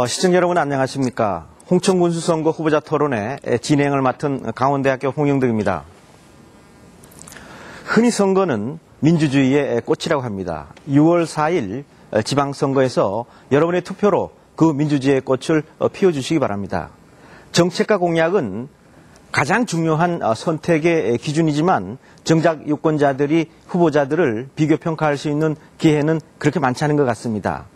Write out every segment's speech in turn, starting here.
시청자 여러분 안녕하십니까. 홍천군수선거 후보자 토론회 진행을 맡은 강원대학교 홍영덕입니다. 흔히 선거는 민주주의의 꽃이라고 합니다. 6월 4일 지방선거에서 여러분의 투표로 그 민주주의의 꽃을 피워주시기 바랍니다. 정책과 공약은 가장 중요한 선택의 기준이지만 정작 유권자들이 후보자들을 비교평가할 수 있는 기회는 그렇게 많지 않은 것 같습니다.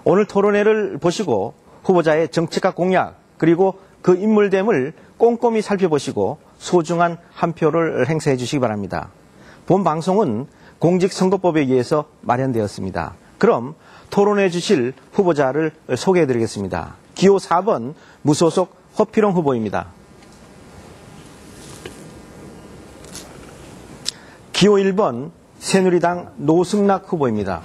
오늘 토론회를 보시고 후보자의 정책과 공약 그리고 그 인물됨을 꼼꼼히 살펴보시고 소중한 한 표를 행사해 주시기 바랍니다. 본 방송은 공직선거법에 의해서 마련되었습니다. 그럼 토론해 주실 후보자를 소개해 드리겠습니다. 기호 4번 무소속 허필홍 후보입니다. 기호 1번 새누리당 노승락 후보입니다.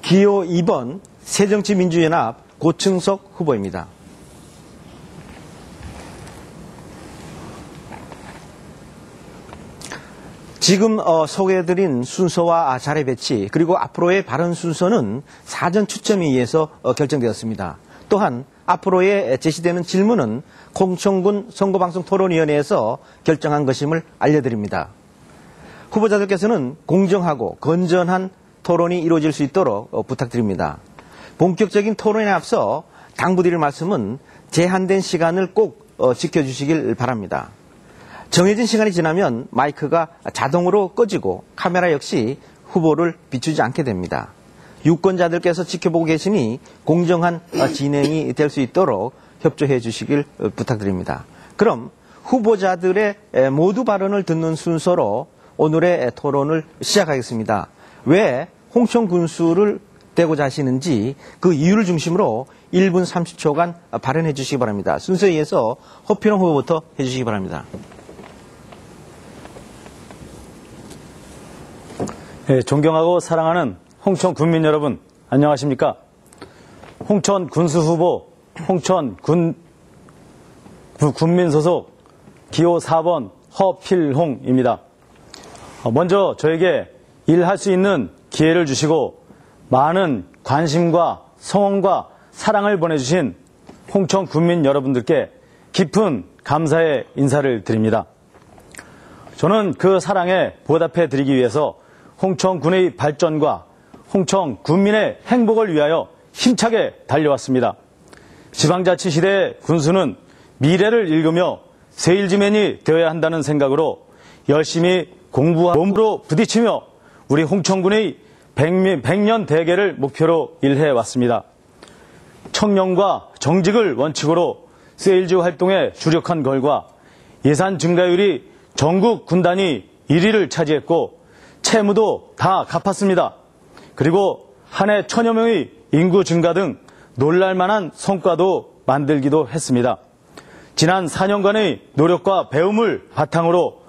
기호 2번 새정치민주연합 고층석 후보입니다. 지금 소개해드린 순서와 자리 배치 그리고 앞으로의 발언 순서는 사전 추첨에 의해서 결정되었습니다. 또한 앞으로의 제시되는 질문은 홍천군 선거방송토론위원회에서 결정한 것임을 알려드립니다. 후보자들께서는 공정하고 건전한 토론이 이루어질 수 있도록 부탁드립니다. 본격적인 토론에 앞서 당부드릴 말씀은 제한된 시간을 꼭 지켜주시길 바랍니다. 정해진 시간이 지나면 마이크가 자동으로 꺼지고 카메라 역시 후보를 비추지 않게 됩니다. 유권자들께서 지켜보고 계시니 공정한 진행이 될 수 있도록 협조해 주시길 부탁드립니다. 그럼 후보자들의 모두 발언을 듣는 순서로 오늘의 토론을 시작하겠습니다. 왜 홍천 군수를 떼고자 하시는지 그 이유를 중심으로 1분 30초간 발언해 주시기 바랍니다. 순서에 의해서 허필홍 후보부터 해 주시기 바랍니다. 네, 존경하고 사랑하는 홍천 군민 여러분 안녕하십니까. 홍천 군수 후보 홍천 군민 소속 기호 4번 허필홍입니다. 먼저 저에게 일할 수 있는 기회를 주시고 많은 관심과 성원과 사랑을 보내주신 홍천 군민 여러분들께 깊은 감사의 인사를 드립니다. 저는 그 사랑에 보답해 드리기 위해서 홍천군의 발전과 홍천 군민의 행복을 위하여 힘차게 달려왔습니다. 지방자치 시대의 군수는 미래를 읽으며 세일즈맨이 되어야 한다는 생각으로 열심히 공부하고 몸으로 부딪히며 우리 홍천군의 100년 대계를 목표로 일해왔습니다. 청렴과 정직을 원칙으로 세일즈 활동에 주력한 결과 예산 증가율이 전국 군단위 1위를 차지했고 채무도 다 갚았습니다. 그리고 한 해 1000여 명의 인구 증가 등 놀랄만한 성과도 만들기도 했습니다. 지난 4년간의 노력과 배움을 바탕으로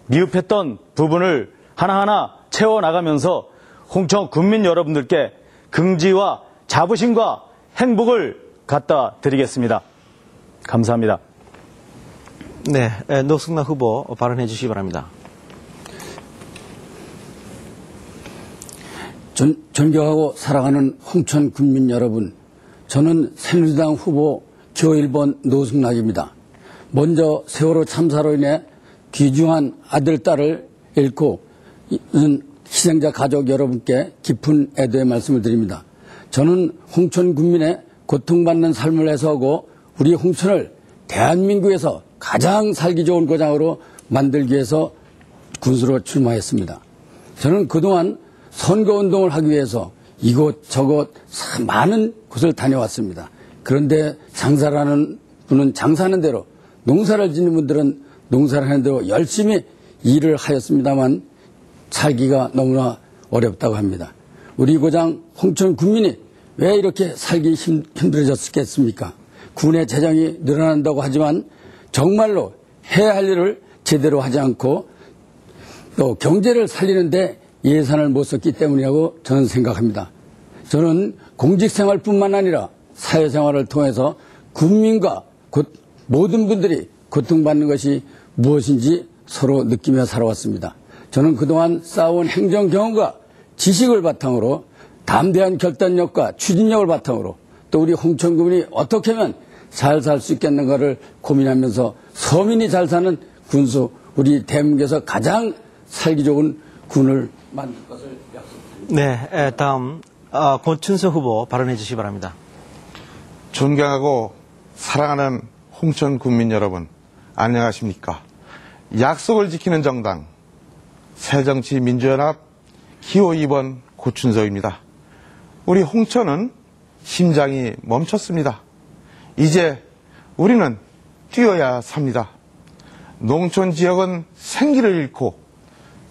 미흡했던 부분을 하나하나 채워나가면서 홍천 군민 여러분들께 긍지와 자부심과 행복을 갖다 드리겠습니다. 감사합니다. 네, 노승락 후보 발언해 주시기 바랍니다. 존경하고 사랑하는 홍천 군민 여러분, 저는 새누리당 후보 기호 1번 노승락입니다. 먼저 세월호 참사로 인해 귀중한 아들, 딸을 잃고 있는 희생자 가족 여러분께 깊은 애도의 말씀을 드립니다. 저는 홍천 군민의 고통받는 삶을 해소하고 우리 홍천을 대한민국에서 가장 살기 좋은 고장으로 만들기 위해서 군수로 출마했습니다. 저는 그동안 선거운동을 하기 위해서 이곳저곳 많은 곳을 다녀왔습니다. 그런데 장사를 하는 분은 장사하는 대로, 농사를 짓는 분들은 농사를 하는 대로 열심히 일을 하였습니다만 살기가 너무나 어렵다고 합니다. 우리 고장 홍천 군민이 왜 이렇게 살기 힘들어졌겠습니까? 군의 재정이 늘어난다고 하지만 정말로 해야 할 일을 제대로 하지 않고 또 경제를 살리는데 예산을 못 썼기 때문이라고 저는 생각합니다. 저는 공직생활뿐만 아니라 사회생활을 통해서 국민과 모든 분들이 고통받는 것이 무엇인지 서로 느끼며 살아왔습니다. 저는 그동안 쌓아온 행정 경험과 지식을 바탕으로 담대한 결단력과 추진력을 바탕으로 또 우리 홍천군이 어떻게 하면 잘 살 수 있겠는가를 고민하면서 서민이 잘 사는 군수, 우리 대한민국에서 가장 살기 좋은 군을 만들 것을 약속드립니다. 네, 다음 고춘석 후보 발언해 주시기 바랍니다. 존경하고 사랑하는 홍천 군민 여러분, 안녕하십니까? 약속을 지키는 정당 새정치민주연합 기호 2번 고춘석입니다. 우리 홍천은 심장이 멈췄습니다. 이제 우리는 뛰어야 삽니다. 농촌 지역은 생기를 잃고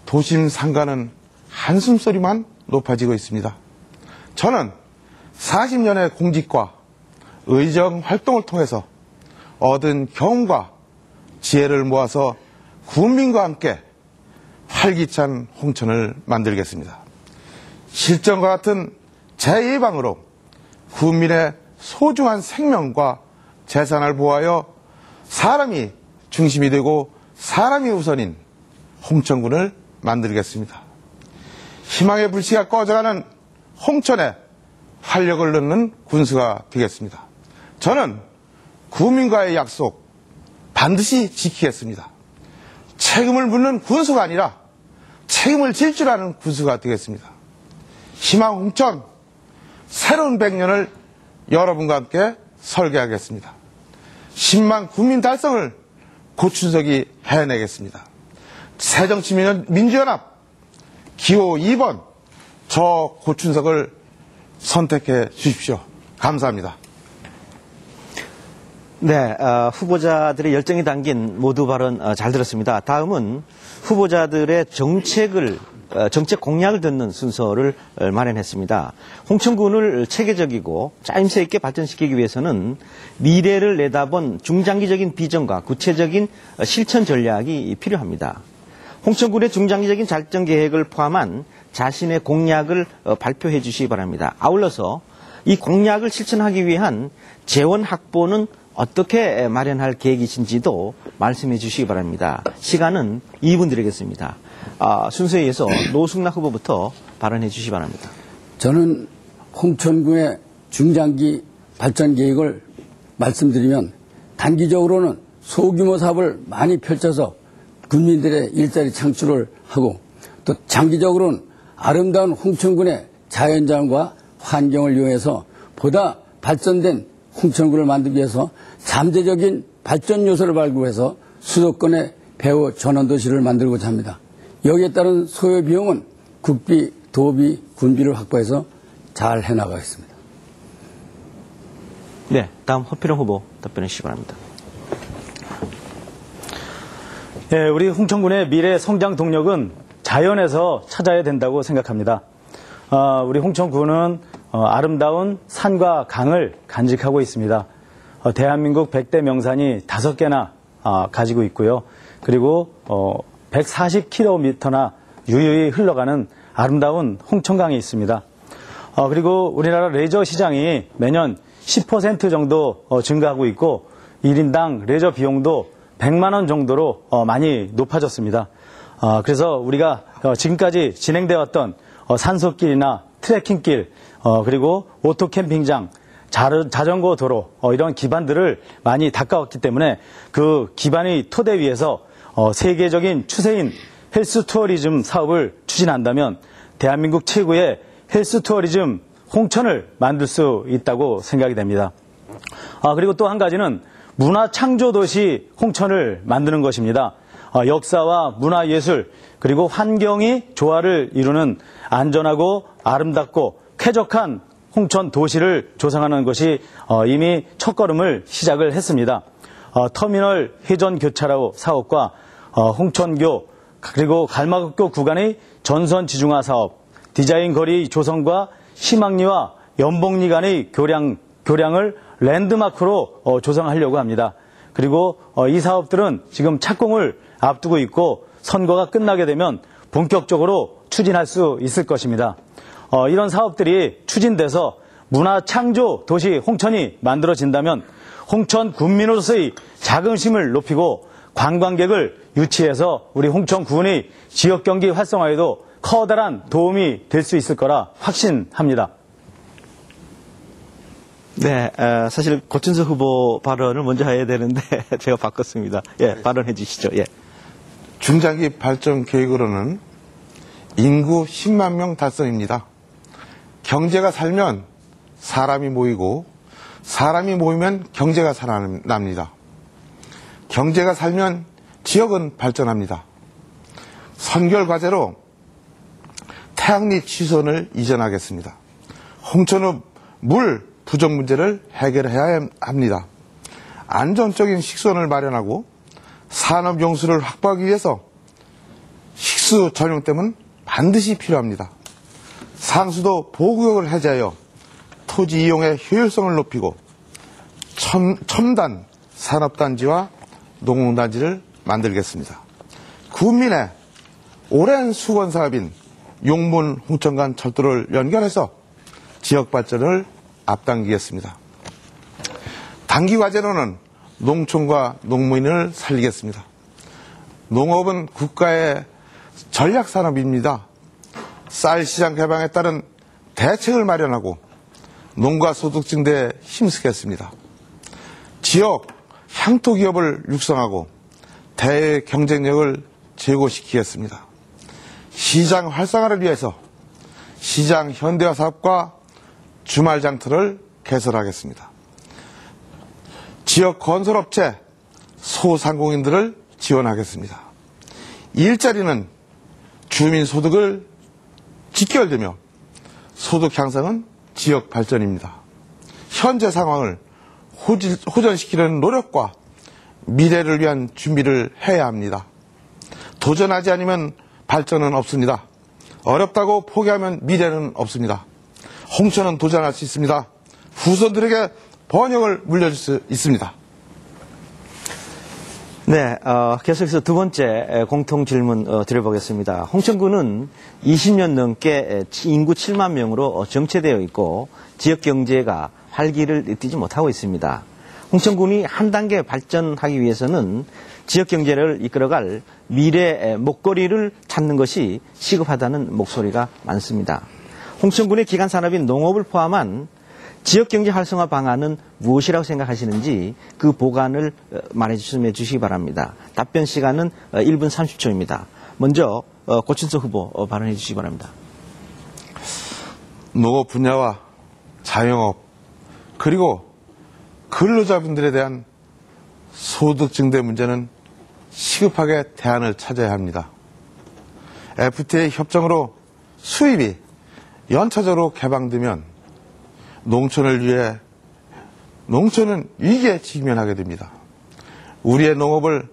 도심 상가는 한숨소리만 높아지고 있습니다. 저는 40년의 공직과 의정 활동을 통해서 얻은 경험과 지혜를 모아서 국민과 함께 활기찬 홍천을 만들겠습니다. 실전과 같은 제1방으로 국민의 소중한 생명과 재산을 보호하여 사람이 중심이 되고 사람이 우선인 홍천군을 만들겠습니다. 희망의 불씨가 꺼져가는 홍천에 활력을 넣는 군수가 되겠습니다. 저는 국민과의 약속 반드시 지키겠습니다. 책임을 묻는 군수가 아니라 책임을 질 줄 아는 군수가 되겠습니다. 희망 홍천 새로운 100년을 여러분과 함께 설계하겠습니다. 10만 국민 달성을 고춘석이 해내겠습니다. 새정치민주연합 기호 2번 저 고춘석을 선택해 주십시오. 감사합니다. 네, 후보자들의 열정이 담긴 모두 발언 잘 들었습니다. 다음은 후보자들의 정책 공약을 듣는 순서를 마련했습니다. 홍천군을 체계적이고 짜임새 있게 발전시키기 위해서는 미래를 내다본 중장기적인 비전과 구체적인 실천 전략이 필요합니다. 홍천군의 중장기적인 발전 계획을 포함한 자신의 공약을 발표해 주시기 바랍니다. 아울러서 이 공약을 실천하기 위한 재원 확보는 어떻게 마련할 계획이신지도 말씀해 주시기 바랍니다. 시간은 2분 드리겠습니다. 순서에 의해서 노승락 후보부터 발언해 주시기 바랍니다. 저는 홍천군의 중장기 발전 계획을 말씀드리면 단기적으로는 소규모 사업을 많이 펼쳐서 국민들의 일자리 창출을 하고 또 장기적으로는 아름다운 홍천군의 자연자원과 환경을 이용해서 보다 발전된 홍천군을 만들기 위해서 잠재적인 발전 요소를 발굴해서 수도권의 배후 전원도시를 만들고자 합니다. 여기에 따른 소요 비용은 국비, 도비, 군비를 확보해서 잘 해나가겠습니다. 네, 다음 허필영 후보 답변해 주시기 바랍니다. 예, 우리 홍천군의 미래 성장 동력은 자연에서 찾아야 된다고 생각합니다. 우리 홍천군은 아름다운 산과 강을 간직하고 있습니다. 대한민국 100대 명산이 5개나 가지고 있고요. 그리고 140km나 유유히 흘러가는 아름다운 홍천강이 있습니다. 그리고 우리나라 레저 시장이 매년 10% 정도 증가하고 있고 1인당 레저 비용도 100만 원 정도로 많이 높아졌습니다. 그래서 우리가 지금까지 진행되어 왔던 산속길이나 트레킹길 그리고 오토캠핑장, 자전거 도로 이런 기반들을 많이 닦아왔기 때문에 그 기반의 토대 위에서 세계적인 추세인 헬스 투어리즘 사업을 추진한다면 대한민국 최고의 헬스 투어리즘 홍천을 만들 수 있다고 생각이 됩니다. 그리고 또 한 가지는 문화 창조 도시 홍천을 만드는 것입니다. 역사와 문화예술 그리고 환경이 조화를 이루는 안전하고 아름답고 쾌적한 홍천 도시를 조성하는 것이 이미 첫걸음을 시작을 했습니다. 터미널 회전 교차로 사업과 홍천교 그리고 갈마급교 구간의 전선 지중화 사업, 디자인 거리 조성과 희망리와 연봉리 간의 교량을 랜드마크로 조성하려고 합니다. 그리고 이 사업들은 지금 착공을 앞두고 있고 선거가 끝나게 되면 본격적으로 추진할 수 있을 것입니다. 이런 사업들이 추진돼서 문화 창조 도시 홍천이 만들어진다면 홍천 군민으로서의 자긍심을 높이고 관광객을 유치해서 우리 홍천 군의 지역 경기 활성화에도 커다란 도움이 될 수 있을 거라 확신합니다. 네, 사실 고춘석 후보 발언을 먼저 해야 되는데 제가 바꿨습니다. 예, 발언해 주시죠. 예. 중장기 발전 계획으로는 인구 10만 명 달성입니다. 경제가 살면 사람이 모이고 사람이 모이면 경제가 살아납니다. 경제가 살면 지역은 발전합니다. 선결 과제로 태양리 취선을 이전하겠습니다. 홍천읍 물 부족 문제를 해결해야 합니다. 안전적인 식수원을 마련하고 산업 용수를 확보하기 위해서 식수 전용댐은 반드시 필요합니다. 상수도 보호구역을 해제하여 토지 이용의 효율성을 높이고 첨단 산업단지와 농업단지를 만들겠습니다. 군민의 오랜 수건 사업인 용문 홍천 간 철도를 연결해서 지역 발전을 앞당기겠습니다. 단기 과제로는 농촌과 농민을 살리겠습니다. 농업은 국가의 전략 산업입니다. 쌀 시장 개방에 따른 대책을 마련하고 농가 소득 증대에 힘쓰겠습니다. 지역 향토 기업을 육성하고 대외 경쟁력을 제고시키겠습니다. 시장 활성화를 위해서 시장 현대화 사업과 주말 장터를 개설하겠습니다. 지역 건설업체, 소상공인들을 지원하겠습니다. 일자리는 주민 소득을 직결되며 소득 향상은 지역 발전입니다. 현재 상황을 호전시키는 노력과 미래를 위한 준비를 해야 합니다. 도전하지 않으면 발전은 없습니다. 어렵다고 포기하면 미래는 없습니다. 홍천은 도전할 수 있습니다. 후손들에게 번영을 물려줄 수 있습니다. 네, 계속해서 두 번째 공통 질문 드려보겠습니다. 홍천군은 20년 넘게 인구 7만 명으로 정체되어 있고 지역 경제가 활기를 띠지 못하고 있습니다. 홍천군이 한 단계 발전하기 위해서는 지역 경제를 이끌어갈 미래 먹거리를 찾는 것이 시급하다는 목소리가 많습니다. 홍천군의 기간 산업인 농업을 포함한 지역 경제 활성화 방안은 무엇이라고 생각하시는지 그 보관을 말해 주시기 바랍니다. 답변 시간은 1분 30초입니다. 먼저 고춘석 후보 발언해 주시기 바랍니다. 농업 분야와 자영업 그리고 근로자분들에 대한 소득 증대 문제는 시급하게 대안을 찾아야 합니다. FTA 협정으로 수입이 연차적으로 개방되면 농촌을 위해 농촌은 위기에 직면하게 됩니다. 우리의 농업을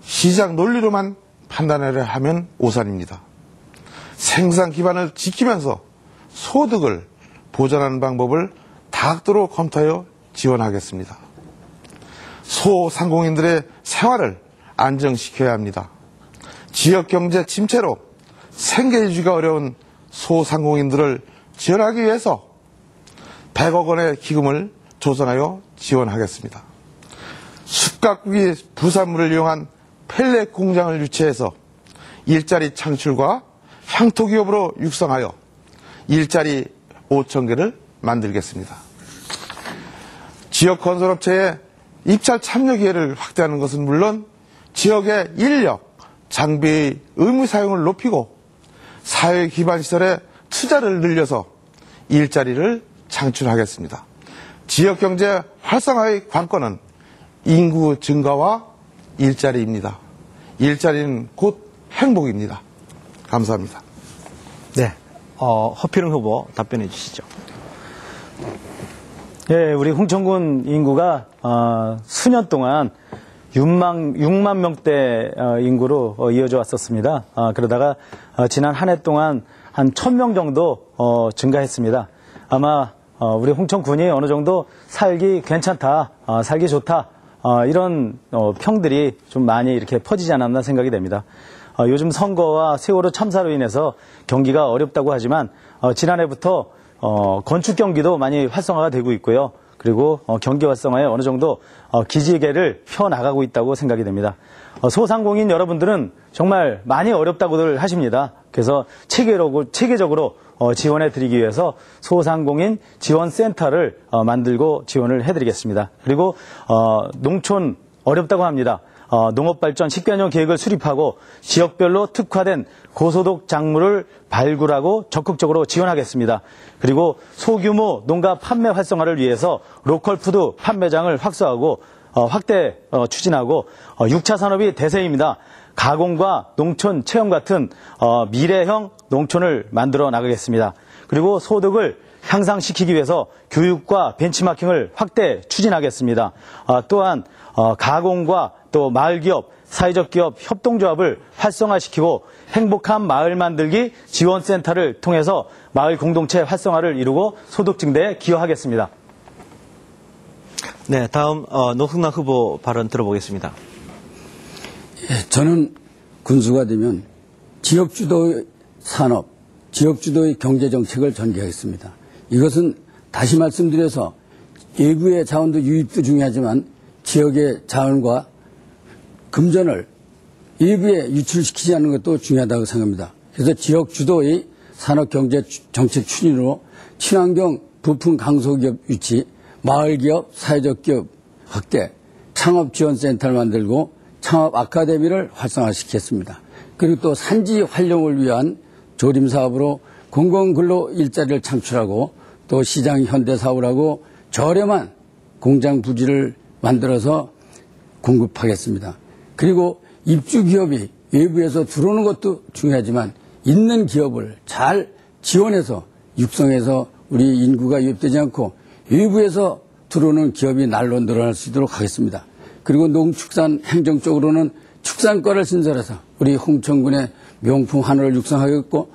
시장 논리로만 판단하려 하면 오산입니다. 생산 기반을 지키면서 소득을 보전하는 방법을 다각도로 검토하여 지원하겠습니다. 소상공인들의 생활을 안정시켜야 합니다. 지역경제 침체로 생계유지가 어려운 소상공인들을 지원하기 위해서 100억 원의 기금을 조성하여 지원하겠습니다. 숯가꾸기 부산물을 이용한 펠렛 공장을 유치해서 일자리 창출과 향토기업으로 육성하여 일자리 5천 개를 만들겠습니다. 지역 건설업체의 입찰 참여 기회를 확대하는 것은 물론 지역의 인력, 장비의 의무 사용을 높이고 사회 기반 시설에 투자를 늘려서 일자리를 창출하겠습니다. 지역 경제 활성화의 관건은 인구 증가와 일자리입니다. 일자리는 곧 행복입니다. 감사합니다. 네, 허필웅 후보 답변해 주시죠. 예, 우리 홍천군 인구가 수년 동안 6만 명대 인구로 이어져 왔었습니다. 그러다가 지난 한 해 동안 한 1,000명 정도 증가했습니다. 아마 우리 홍천군이 어느 정도 살기 괜찮다, 살기 좋다 이런 평들이 좀 많이 이렇게 퍼지지 않았나 생각이 됩니다. 요즘 선거와 세월호 참사로 인해서 경기가 어렵다고 하지만 지난해부터 건축 경기도 많이 활성화가 되고 있고요. 그리고 경기 활성화에 어느 정도 기지개를 펴나가고 있다고 생각이 됩니다. 소상공인 여러분들은 정말 많이 어렵다고들 하십니다. 그래서 체계적으로 지원해 드리기 위해서 소상공인 지원센터를 만들고 지원을 해드리겠습니다. 그리고 농촌 어렵다고 합니다. 농업발전 10개년 계획을 수립하고 지역별로 특화된 고소득 작물을 발굴하고 적극적으로 지원하겠습니다. 그리고 소규모 농가 판매 활성화를 위해서 로컬푸드 판매장을 확소하고 확대 추진하고 6차 산업이 대세입니다. 가공과 농촌 체험 같은 미래형 농촌을 만들어 나가겠습니다. 그리고 소득을 향상시키기 위해서 교육과 벤치마킹을 확대 추진하겠습니다. 또한 가공과 또 마을기업, 사회적 기업 협동조합을 활성화시키고 행복한 마을 만들기 지원센터를 통해서 마을 공동체 활성화를 이루고 소득 증대에 기여하겠습니다. 네, 다음 노승남 후보 발언 들어보겠습니다. 저는 군수가 되면 지역주도의 산업, 지역주도의 경제정책을 전개하겠습니다. 이것은 다시 말씀드려서 외부의 자원도 유입도 중요하지만 지역의 자원과 금전을 외부에 유출시키지 않는 것도 중요하다고 생각합니다. 그래서 지역주도의 산업경제정책 추진으로 친환경 부품 강소기업 유치, 마을기업, 사회적 기업 확대, 창업지원센터를 만들고 창업 아카데미를 활성화시켰습니다. 그리고 또 산지 활용을 위한 조림사업으로 공공근로 일자리를 창출하고 또 시장 현대사업을 하고 저렴한 공장 부지를 만들어서 공급하겠습니다. 그리고 입주기업이 외부에서 들어오는 것도 중요하지만 있는 기업을 잘 지원해서 육성해서 우리 인구가 유입되지 않고 외부에서 들어오는 기업이 날로 늘어날 수 있도록 하겠습니다. 그리고 농축산 행정 쪽으로는 축산과를 신설해서 우리 홍천군의 명품 한우를 육성하겠고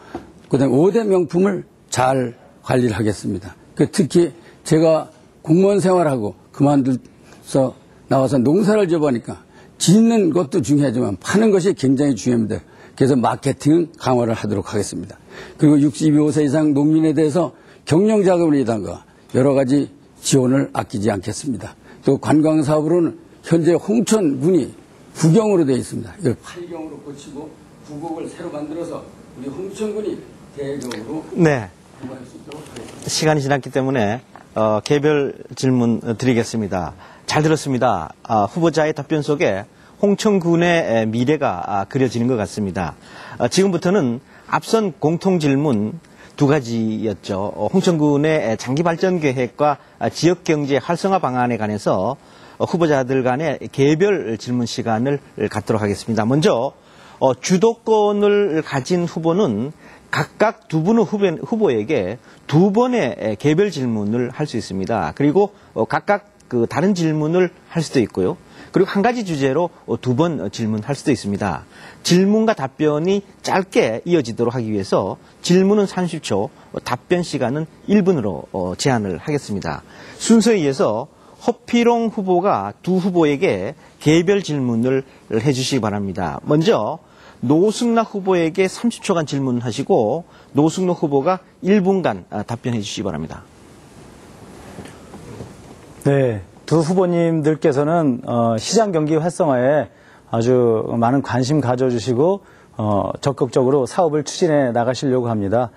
그다음에 5대 명품을 잘 관리를 하겠습니다. 특히 제가 공무원 생활하고 그만둬서 나와서 농사를 지어보니까 짓는 것도 중요하지만 파는 것이 굉장히 중요합니다. 그래서 마케팅 강화를 하도록 하겠습니다. 그리고 62세 이상 농민에 대해서 경영자금이라든가 여러 가지 지원을 아끼지 않겠습니다. 또 관광사업으로는 현재 홍천군이 9경으로 되어 있습니다. 이걸 8경으로 고치고 9곡을 새로 만들어서 우리 홍천군이 대경으로 네. 공부할 수 있도록 하겠습니다. 시간이 지났기 때문에 개별 질문 드리겠습니다. 잘 들었습니다. 후보자의 답변 속에 홍천군의 미래가 그려지는 것 같습니다. 지금부터는 앞선 공통 질문 두 가지였죠. 홍천군의 장기 발전 계획과 지역 경제 활성화 방안에 관해서 후보자들 간의 개별 질문 시간을 갖도록 하겠습니다. 먼저 주도권을 가진 후보는 각각 두 분의 후보에게 두 번의 개별 질문을 할 수 있습니다. 그리고 각각 다른 질문을 할 수도 있고요. 그리고 한 가지 주제로 두 번 질문할 수도 있습니다. 질문과 답변이 짧게 이어지도록 하기 위해서 질문은 30초, 답변 시간은 1분으로 제한을 하겠습니다. 순서에 의해서 허피롱 후보가 두 후보에게 개별 질문을 해주시기 바랍니다. 먼저 노승남 후보에게 30초간 질문하시고 노승남 후보가 1분간 답변해 주시기 바랍니다. 네, 두 후보님들께서는 시장 경기 활성화에 아주 많은 관심 가져주시고 적극적으로 사업을 추진해 나가시려고 합니다.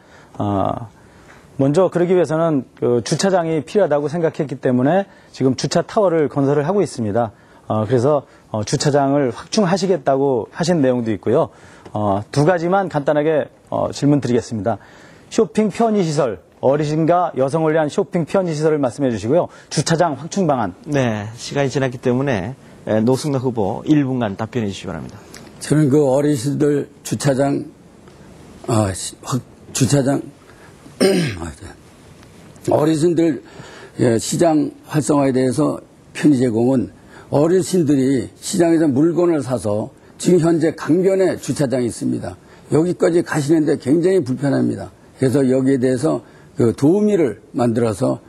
먼저 그러기 위해서는 주차장이 필요하다고 생각했기 때문에 지금 주차 타워를 건설을 하고 있습니다. 그래서 주차장을 확충하시겠다고 하신 내용도 있고요. 두 가지만 간단하게 질문 드리겠습니다. 쇼핑 편의시설, 어르신과 여성을 위한 쇼핑 편의시설을 말씀해 주시고요. 주차장 확충 방안. 네, 시간이 지났기 때문에 노승남 후보 1분간 답변해 주시기 바랍니다. 저는 그 어르신들 주차장 어르신들 시장 활성화에 대해서 편의 제공은 어르신들이 시장에서 물건을 사서 지금 현재 강변에 주차장이 있습니다. 여기까지 가시는데 굉장히 불편합니다. 그래서 여기에 대해서 그 도우미를 만들어서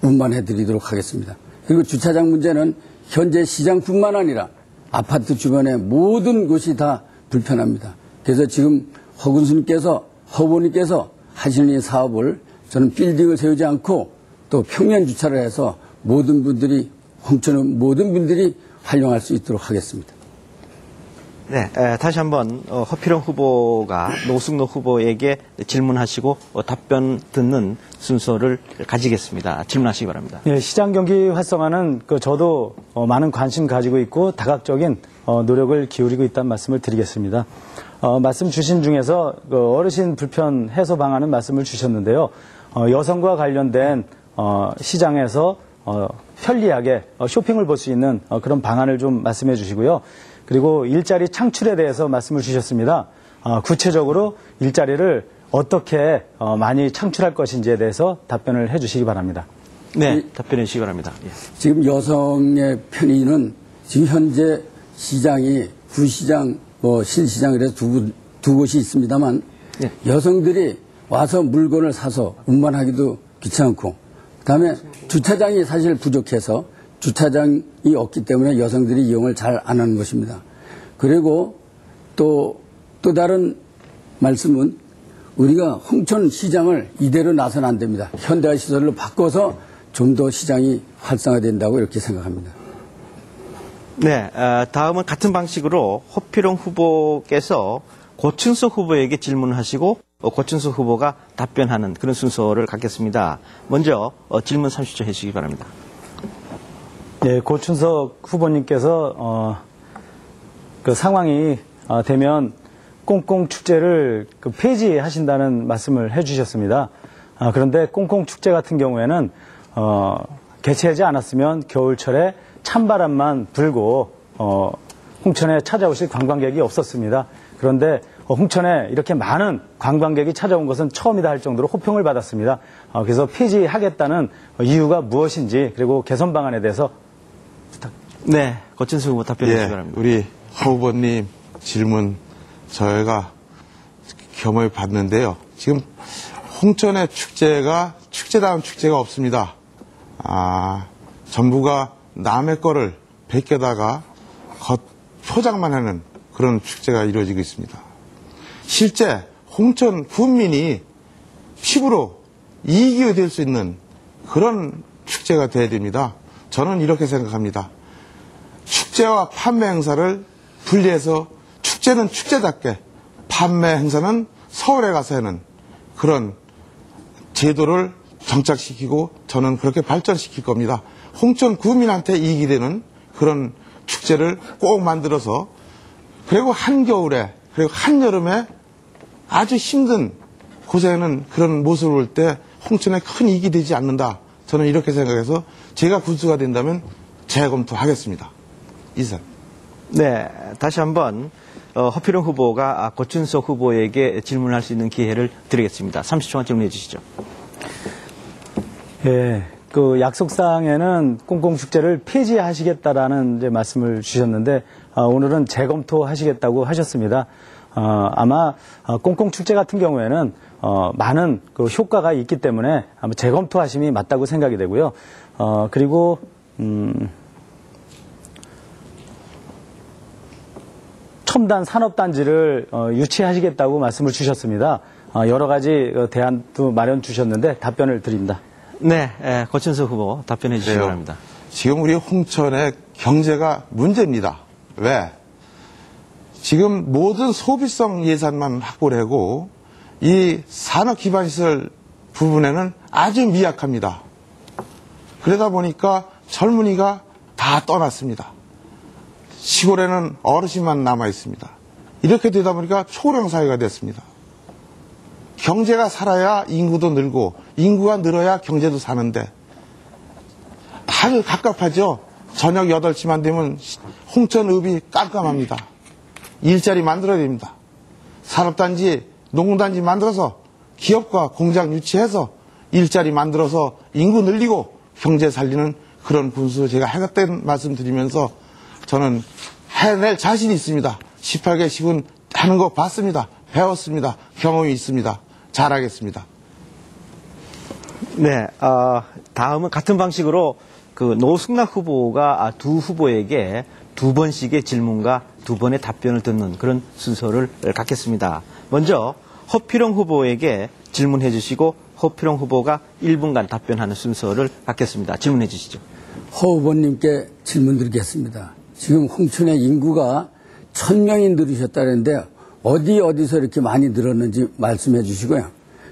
운반해 드리도록 하겠습니다. 그리고 주차장 문제는 현재 시장뿐만 아니라 아파트 주변의 모든 곳이 다 불편합니다. 그래서 지금 허군수님께서 하시는 이 사업을 저는 빌딩을 세우지 않고 또 평면 주차를 해서 홍천은 모든 분들이 활용할 수 있도록 하겠습니다. 네, 다시 한번 허필영 후보가 노승로 후보에게 질문하시고 답변 듣는 순서를 가지겠습니다. 질문하시기 바랍니다. 예, 시장 경기 활성화는 저도 많은 관심 가지고 있고 다각적인 노력을 기울이고 있다는 말씀을 드리겠습니다. 말씀 주신 중에서 어르신 불편 해소 방안은 말씀을 주셨는데요. 여성과 관련된 시장에서 편리하게 쇼핑을 볼 수 있는 그런 방안을 좀 말씀해 주시고요. 그리고 일자리 창출에 대해서 말씀을 주셨습니다. 구체적으로 일자리를 어떻게 많이 창출할 것인지에 대해서 답변을 해 주시기 바랍니다. 네, 답변해 주시기 바랍니다. 예. 지금 여성의 편의는 지금 현재 시장이 구시장, 신시장 이래서 두 곳이 있습니다만 네. 여성들이 와서 물건을 사서 운반하기도 귀찮고 그다음에 주차장이 사실 부족해서 주차장이 없기 때문에 여성들이 이용을 잘 안 하는 것입니다. 그리고 또 다른 말씀은 우리가 홍천 시장을 이대로 나서는 안 됩니다. 현대화 시설로 바꿔서 좀 더 시장이 활성화된다고 이렇게 생각합니다. 네, 다음은 같은 방식으로 허필용 후보께서 고춘석 후보에게 질문하시고 고춘석 후보가 답변하는 그런 순서를 갖겠습니다. 먼저 질문 30초 해주시기 바랍니다. 예, 고춘석 후보님께서 그 상황이 되면 꽁꽁 축제를 폐지하신다는 말씀을 해주셨습니다. 그런데 꽁꽁 축제 같은 경우에는 개최하지 않았으면 겨울철에 찬바람만 불고 홍천에 찾아오실 관광객이 없었습니다. 그런데 홍천에 이렇게 많은 관광객이 찾아온 것은 처음이다 할 정도로 호평을 받았습니다. 그래서 폐지하겠다는 이유가 무엇인지 그리고 개선 방안에 대해서 네, 고춘석 후보 답변해 주시기 바랍니다. 우리 허 후보님 질문 저희가 겸허히 봤는데요. 지금 홍천의 축제가 축제다운 축제가 없습니다. 전부가 남의 거를 베껴다가 포장만 하는 그런 축제가 이루어지고 있습니다. 실제 홍천 군민이 피부로 이익이 될 수 있는 그런 축제가 돼야 됩니다. 저는 이렇게 생각합니다. 축제와 판매 행사를 분리해서 축제는 축제답게 판매 행사는 서울에 가서 하는 그런 제도를 정착시키고 저는 그렇게 발전시킬 겁니다. 홍천 구민한테 이익이 되는 그런 축제를 꼭 만들어서 그리고 한겨울에 그리고 한여름에 아주 힘든 고생하는 그런 모습을 볼 때 홍천에 큰 이익이 되지 않는다. 저는 이렇게 생각해서 제가 군수가 된다면 재검토하겠습니다. 이상. 네, 다시 한번 허필용 후보가 고춘석 후보에게 질문할 수 있는 기회를 드리겠습니다. 30초만 질문해 주시죠. 예, 그 약속상에는 꽁꽁축제를 폐지하시겠다라는 이제 말씀을 주셨는데 오늘은 재검토하시겠다고 하셨습니다. 아마 꽁꽁축제 같은 경우에는 많은 그 효과가 있기 때문에 아마 재검토하심이 맞다고 생각이 되고요. 그리고 첨단 산업단지를 유치하시겠다고 말씀을 주셨습니다. 여러 가지 대안도 마련 주셨는데 답변을 드립니다. 네, 고춘석 후보 답변해 주시기 바랍니다. 지금 우리 홍천의 경제가 문제입니다. 왜? 지금 모든 소비성 예산만 확보를 하고 이 산업기반시설 부분에는 아주 미약합니다. 그러다 보니까 젊은이가 다 떠났습니다. 시골에는 어르신만 남아 있습니다. 이렇게 되다 보니까 초령 사회가 됐습니다. 경제가 살아야 인구도 늘고 인구가 늘어야 경제도 사는데 아주 갑갑하죠. 저녁 8시만 되면 홍천읍이 깜깜합니다. 일자리 만들어야 됩니다. 산업단지, 농단지 만들어서 기업과 공장 유치해서 일자리 만들어서 인구 늘리고 경제 살리는 그런 군수 제가 하겠다는 말씀 드리면서 저는 해낼 자신이 있습니다. 18개씩은 하는 거 봤습니다. 배웠습니다. 경험이 있습니다. 잘하겠습니다. 네, 다음은 같은 방식으로 그 노승락 후보가 두 후보에게 두 번씩의 질문과 두 번의 답변을 듣는 그런 순서를 갖겠습니다. 먼저 허필용 후보에게 질문해 주시고 허필용 후보가 1분간 답변하는 순서를 갖겠습니다. 질문해 주시죠. 허 후보님께 질문 드리겠습니다. 지금 홍천의 인구가 1000명이 늘으셨다는데 어디서 이렇게 많이 늘었는지 말씀해 주시고요.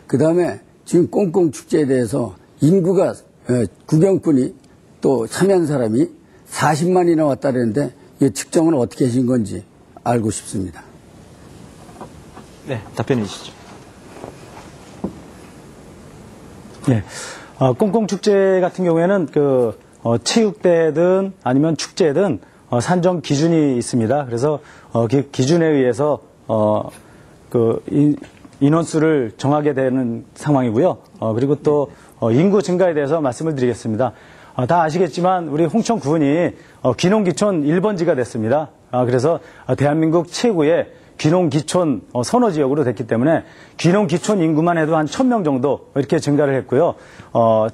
그 다음에 지금 꽁꽁축제에 대해서 인구가 구경꾼이 또 참여한 사람이 40만이나 왔다는데 이 측정은 어떻게 하신 건지 알고 싶습니다. 네, 답변해 주시죠. 네. 꽁꽁축제 같은 경우에는 체육대회든 아니면 축제든 산정 기준이 있습니다. 그래서 그 기준에 의해서 인원수를 정하게 되는 상황이고요. 그리고 또 인구 증가에 대해서 말씀을 드리겠습니다. 다 아시겠지만 우리 홍천군이 귀농귀촌 1번지가 됐습니다. 그래서 대한민국 최고의 귀농귀촌 선호지역으로 됐기 때문에 귀농귀촌 인구만 해도 한 1000명 정도 이렇게 증가를 했고요.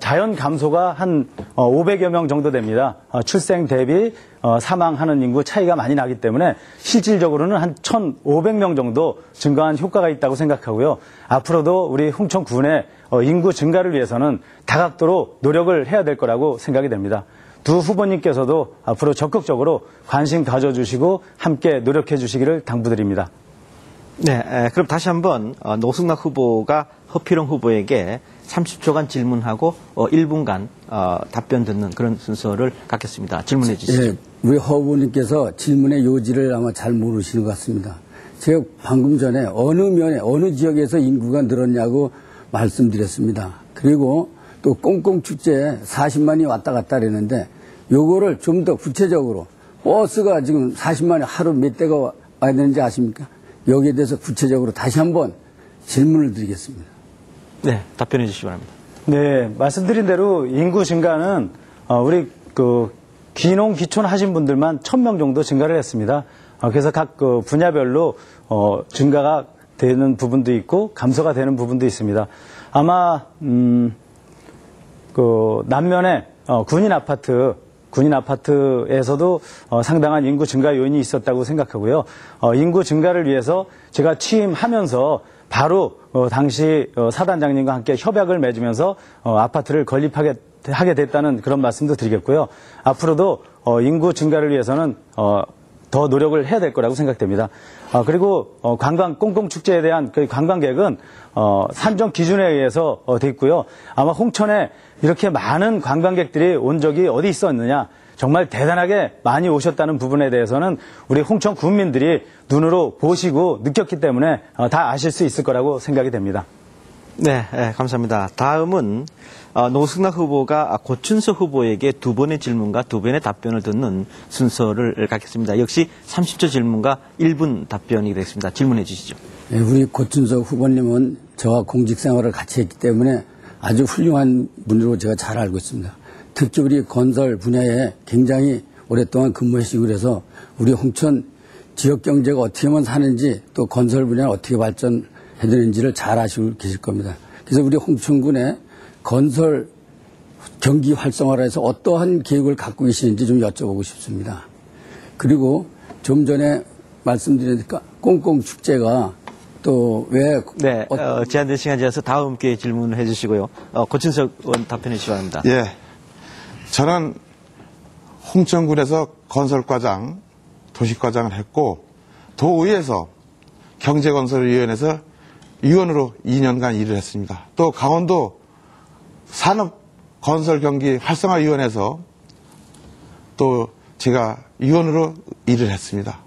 자연 감소가 한 500여 명 정도 됩니다. 출생 대비 사망하는 인구 차이가 많이 나기 때문에 실질적으로는 한 1500명 정도 증가한 효과가 있다고 생각하고요. 앞으로도 우리 홍천군의 인구 증가를 위해서는 다각도로 노력을 해야 될 거라고 생각이 됩니다. 두 후보님께서도 앞으로 적극적으로 관심 가져주시고 함께 노력해 주시기를 당부드립니다. 네, 그럼 다시 한번 노승락 후보가 허필용 후보에게 30초간 질문하고 1분간 답변 듣는 그런 순서를 갖겠습니다. 질문해 주시죠. 네, 우리 허 후보님께서 질문의 요지를 아마 잘 모르시는 것 같습니다. 제가 방금 전에 어느 지역에서 인구가 늘었냐고 말씀드렸습니다. 그리고 또 꽁꽁축제에 40만이 왔다 갔다 그랬는데 요거를 좀 더 구체적으로 버스가 지금 40만이 하루 몇 대가 와야 되는지 아십니까? 여기에 대해서 구체적으로 다시 한번 질문을 드리겠습니다. 네, 답변해 주시기 바랍니다. 네, 말씀드린 대로 인구 증가는 우리 귀농 귀촌 하신 분들만 1000명 정도 증가를 했습니다. 그래서 각 분야별로 증가가 되는 부분도 있고 감소가 되는 부분도 있습니다. 아마 남면에 군인 아파트에서도 상당한 인구 증가 요인이 있었다고 생각하고요. 인구 증가를 위해서 제가 취임하면서 바로 당시 사단장님과 함께 협약을 맺으면서 아파트를 건립하게 됐다는 그런 말씀도 드리겠고요. 앞으로도 인구 증가를 위해서는 더 노력을 해야 될 거라고 생각됩니다. 그리고 꽁꽁축제에 대한 그 관광객은 산정 기준에 의해서 돼 있고요. 아마 홍천에 이렇게 많은 관광객들이 온 적이 어디 있었느냐, 정말 대단하게 많이 오셨다는 부분에 대해서는 우리 홍천 군민들이 눈으로 보시고 느꼈기 때문에 다 아실 수 있을 거라고 생각이 됩니다. 네, 감사합니다. 다음은 노승락 후보가 고춘석 후보에게 2번의 질문과 2번의 답변을 듣는 순서를 갖겠습니다. 역시 30초 질문과 1분 답변이 되겠습니다. 질문해 주시죠. 네, 우리 고춘석 후보님은 저와 공직생활을 같이 했기 때문에 아주 훌륭한 분으로 제가 잘 알고 있습니다. 특히 우리 건설 분야에 굉장히 오랫동안 근무하시고 그래서 우리 홍천 지역 경제가 어떻게 하면 사는지 또 건설 분야를 어떻게 발전해야 되는지를 잘 아시고 계실 겁니다. 그래서 우리 홍천군의 건설 경기 활성화를 해서 어떠한 계획을 갖고 계시는지 좀 여쭤보고 싶습니다. 그리고 좀 전에 말씀드리니까 꽁꽁축제가 또 왜 네, 제한된 시간 지나서 다음 기회에 질문을 해주시고요. 고춘석 의원 답변해 주시기 바랍니다. 예, 저는 홍천군에서 건설과장, 도시과장을 했고 도의회에서 경제건설위원회에서 위원으로 2년간 일을 했습니다. 또 강원도 산업건설경기활성화위원회에서 또 제가 위원으로 일을 했습니다.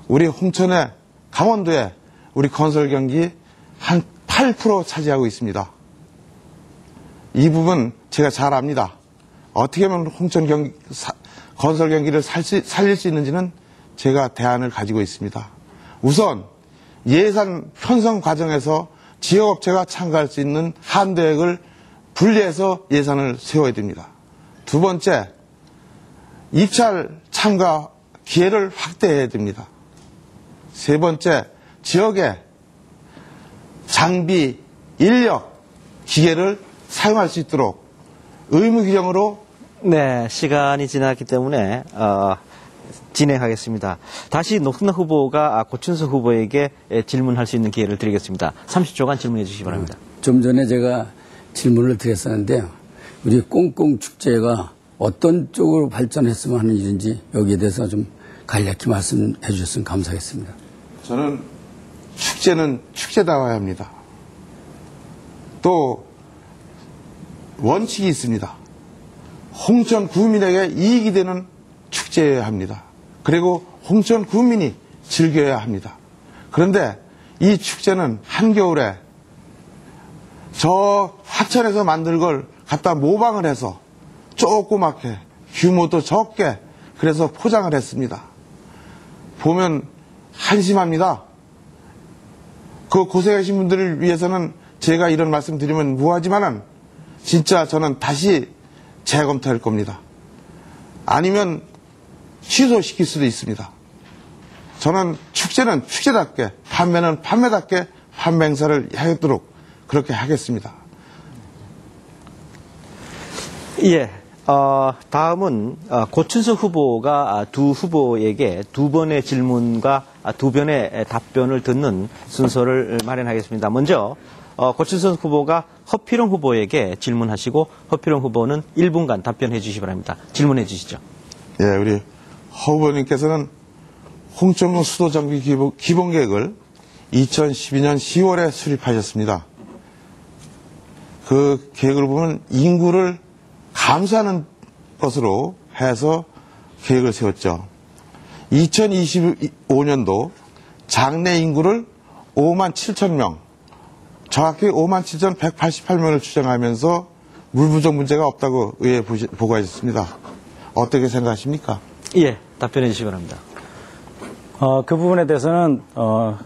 우리 홍천에 강원도에 우리 건설경기 한 8% 차지하고 있습니다. 이 부분 제가 잘 압니다. 어떻게 하면 홍천 건설경기를 살릴 수 있는지는 제가 대안을 가지고 있습니다. 우선 예산 편성 과정에서 지역업체가 참가할 수 있는 한도액을 분리해서 예산을 세워야 됩니다. 두 번째, 입찰 참가 기회를 확대해야 됩니다. 세 번째, 지역의 장비, 인력, 기계를 사용할 수 있도록 의무 규정으로 네, 시간이 지났기 때문에 진행하겠습니다. 다시 노승락 후보가 고춘석 후보에게 질문할 수 있는 기회를 드리겠습니다. 30초간 질문해 주시기 바랍니다. 좀 전에 제가 질문을 드렸었는데요. 우리 꽁꽁축제가 어떤 쪽으로 발전했으면 하는 일인지 여기에 대해서 좀 간략히 말씀해 주셨으면 감사하겠습니다. 저는 축제는 축제다워야 합니다. 또 원칙이 있습니다. 홍천 구민에게 이익이 되는 축제여야 합니다. 그리고 홍천 구민이 즐겨야 합니다. 그런데 이 축제는 한겨울에 저 하천에서 만들 걸 갖다 모방을 해서 조그맣게 규모도 적게 그래서 포장을 했습니다. 보면 한심합니다. 그 곳에 계신 분들을 위해서는 제가 이런 말씀 드리면 무하지만은 진짜 저는 다시 재검토할 겁니다. 아니면 취소시킬 수도 있습니다. 저는 축제는 축제답게 판매는 판매답게 판매 행사를 하도록 그렇게 하겠습니다. 예. 다음은 고춘석 후보가 두 후보에게 두 번의 질문과 두 번의 답변을 듣는 순서를 마련하겠습니다. 먼저 고춘석 후보가 허필용 후보에게 질문하시고 허필용 후보는 1분간 답변해 주시기 바랍니다. 질문해 주시죠. 예, 우리 허 후보님께서는 홍천군 수도정비 기본계획을 2012년 10월에 수립하셨습니다. 그 계획을 보면 인구를 감소하는 것으로 해서 계획을 세웠죠. 2025년도 장래 인구를 5만 7천 명, 정확히 5만 7,188명을 추정하면서 물 부족 문제가 없다고 의회에 보고하셨습니다. 어떻게 생각하십니까? 예, 답변해 주시기 바랍니다. 그 부분에 대해서는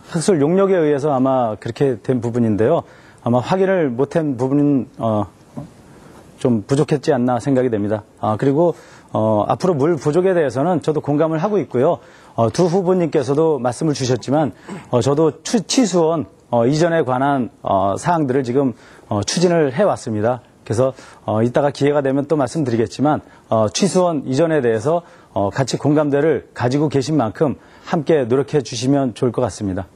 학술 용역에 의해서 아마 그렇게 된 부분인데요. 아마 확인을 못한 부분은 좀 부족했지 않나 생각이 됩니다. 그리고 앞으로 물 부족에 대해서는 저도 공감을 하고 있고요. 두 후보님께서도 말씀을 주셨지만 저도 취수원 이전에 관한 사항들을 지금 추진을 해왔습니다. 그래서 이따가 기회가 되면 또 말씀드리겠지만 취수원 이전에 대해서 같이 공감대를 가지고 계신 만큼 함께 노력해 주시면 좋을 것 같습니다.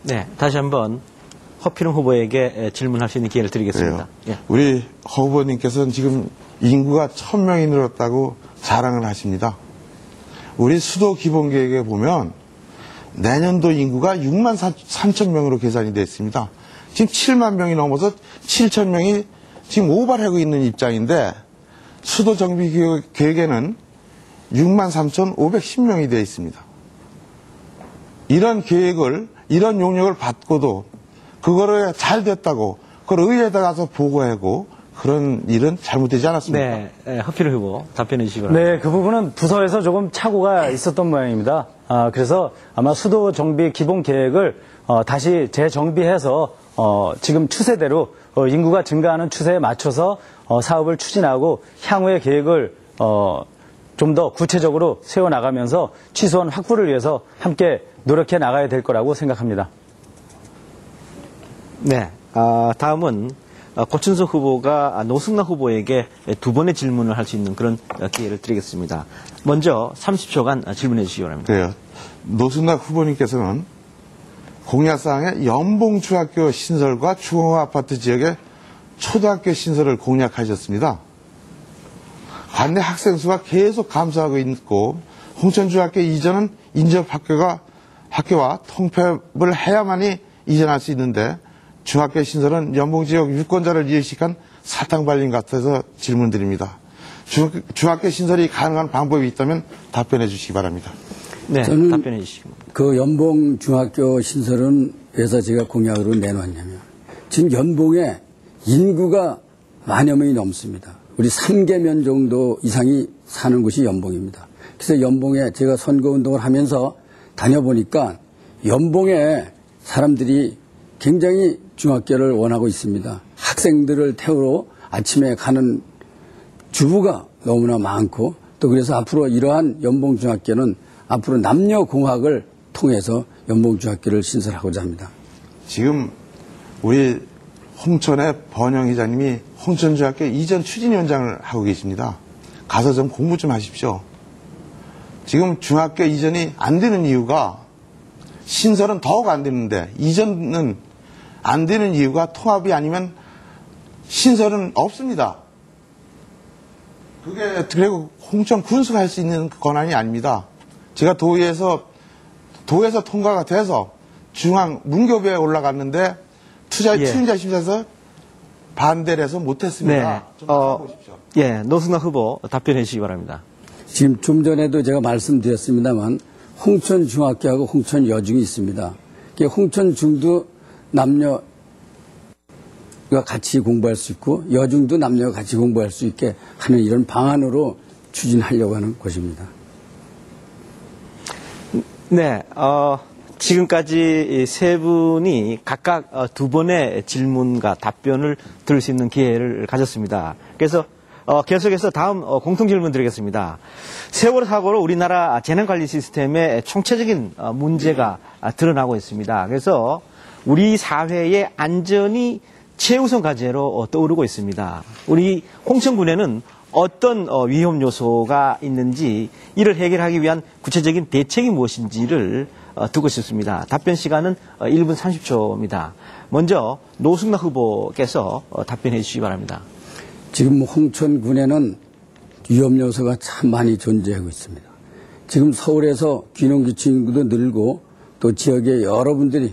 네, 다시 한번 허필용 후보에게 질문할 수 있는 기회를 드리겠습니다. 예. 우리 허 후보님께서는 지금 인구가 1000명이 늘었다고 자랑을 하십니다. 우리 수도 기본계획에 보면 내년도 인구가 6만 3천 명으로 계산이 되어 있습니다. 지금 7만 명이 넘어서 7천 명이 지금 오발하고 있는 입장인데 수도 정비 계획에는 6만 3,510명이 되어 있습니다. 이런 계획을, 이런 용역을 받고도 그거를 잘 됐다고 그걸 의회에다 가서 보고하고 그런 일은 잘못되지 않았습니까? 네, 허필용 후보 답변해 주시기 바랍니다. 네, 그 부분은 부서에서 조금 착오가 있었던 모양입니다. 그래서 아마 수도 정비 기본 계획을 다시 재정비해서 지금 추세대로 인구가 증가하는 추세에 맞춰서 사업을 추진하고 향후의 계획을 좀 더 구체적으로 세워나가면서 취소원 확보를 위해서 함께 노력해 나가야 될 거라고 생각합니다. 네, 다음은 고춘석 후보가 노승락 후보에게 두 번의 질문을 할 수 있는 그런 기회를 드리겠습니다. 먼저 30초간 질문해 주시기 바랍니다. 그래요. 노승락 후보님께서는 공약사항에 연봉중학교 신설과 중앙아파트 지역의 초등학교 신설을 공약하셨습니다. 관내 학생 수가 계속 감소하고 있고 홍천중학교 이전은 인접학교와 통폐합을 해야만이 이전할 수 있는데 중학교 신설은 연봉지역 유권자를 이해식한 사탕발림 같아서 질문드립니다. 중학교 신설이 가능한 방법이 있다면 답변해 주시기 바랍니다. 네, 저는 답변해 주시기 바랍니다. 그 연봉 중학교 신설은 왜서 제가 공약으로 내놓았냐면 지금 연봉에 인구가 만여 명이 넘습니다. 우리 3개면 정도 이상이 사는 곳이 연봉입니다. 그래서 연봉에 제가 선거운동을 하면서 다녀보니까 연봉에 사람들이 굉장히 중학교를 원하고 있습니다. 학생들을 태우러 아침에 가는 주부가 너무나 많고 또 그래서 앞으로 이러한 연봉중학교는 앞으로 남녀공학을 통해서 연봉중학교를 신설하고자 합니다. 지금 우리 홍천의 번영 회장님이 홍천중학교 이전 추진위원장을 하고 계십니다. 가서 좀 공부 좀 하십시오. 지금 중학교 이전이 안 되는 이유가 신설은 더욱 안 되는데 이전은 안 되는 이유가 통합이 아니면 신설은 없습니다. 그게 그리고 홍천 군수가 할 수 있는 권한이 아닙니다. 제가 도에서 통과가 돼서 중앙 문교부에 올라갔는데 추진자 심사에서 반대를 해서 못했습니다. 좀 보십시오. 노승남 후보 답변해 주시기 바랍니다. 지금 좀 전에도 제가 말씀드렸습니다만 홍천중학교하고 홍천여중이 있습니다. 홍천중도 남녀가 같이 공부할 수 있고 여중도 남녀가 같이 공부할 수 있게 하는 이런 방안으로 추진하려고 하는 것입니다. 네, 지금까지 세 분이 각각 두 번의 질문과 답변을 들을 수 있는 기회를 가졌습니다. 그래서 계속해서 다음 공통 질문 드리겠습니다. 세월호 사고로 우리나라 재난관리 시스템에 총체적인 문제가 드러나고 있습니다. 그래서 우리 사회의 안전이 최우선 과제로 떠오르고 있습니다. 우리 홍천군에는 어떤 위험 요소가 있는지 이를 해결하기 위한 구체적인 대책이 무엇인지를 듣고 싶습니다. 답변 시간은 1분 30초입니다. 먼저 노승남 후보께서 답변해 주시기 바랍니다. 지금 홍천군에는 위험 요소가 참 많이 존재하고 있습니다. 지금 서울에서 귀농귀촌 인구도 늘고 또 지역의 여러분들이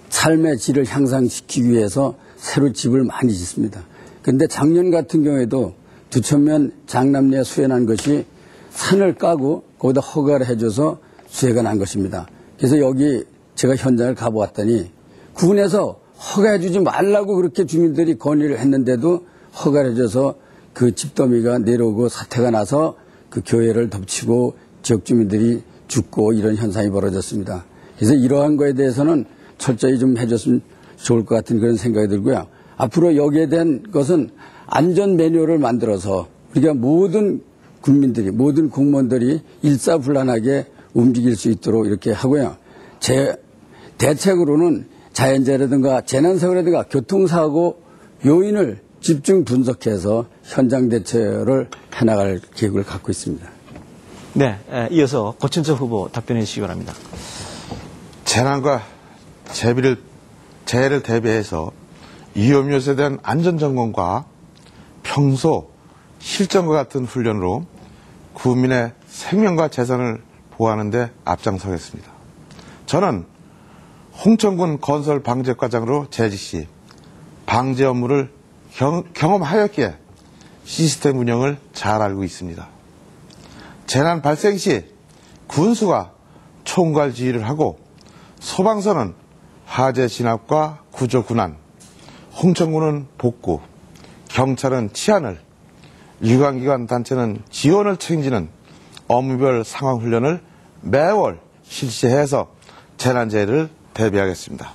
삶의 질을 향상시키기 위해서 새로 집을 많이 짓습니다. 그런데 작년 같은 경우에도 두천면 장남리에 수해난 것이 산을 까고 거기다 허가를 해줘서 수해가 난 것입니다. 그래서 여기 제가 현장을 가보았더니 군에서 허가해주지 말라고 그렇게 주민들이 건의를 했는데도 허가를 해줘서 그 집더미가 내려오고 사태가 나서 그 교회를 덮치고 지역 주민들이 죽고 이런 현상이 벌어졌습니다. 그래서 이러한 거에 대해서는 철저히 좀 해줬으면 좋을 것 같은 그런 생각이 들고요. 앞으로 여기에 대한 것은 안전 매뉴얼을 만들어서 우리가 모든 국민들이, 모든 공무원들이 일사불란하게 움직일 수 있도록 이렇게 하고요. 대책으로는 자연재해라든가 재난사고라든가 교통사고 요인을 집중 분석해서 현장 대처를 해나갈 계획을 갖고 있습니다. 네, 이어서 고춘석 후보 답변해 주시기 바랍니다. 재난과 재해를 대비해서 위험 요소에 대한 안전점검과 평소 실전과 같은 훈련으로 국민의 생명과 재산을 보호하는 데 앞장서겠습니다. 저는 홍천군 건설방재과장으로 재직 시 방재 업무를 경험하였기에 시스템 운영을 잘 알고 있습니다. 재난 발생 시 군수가 총괄 지휘를 하고 소방서는 화재 진압과 구조 군안, 홍천군은 복구, 경찰은 치안을, 유관기관 단체는 지원을 책임지는 업무별 상황훈련을 매월 실시해서 재난재해를 대비하겠습니다.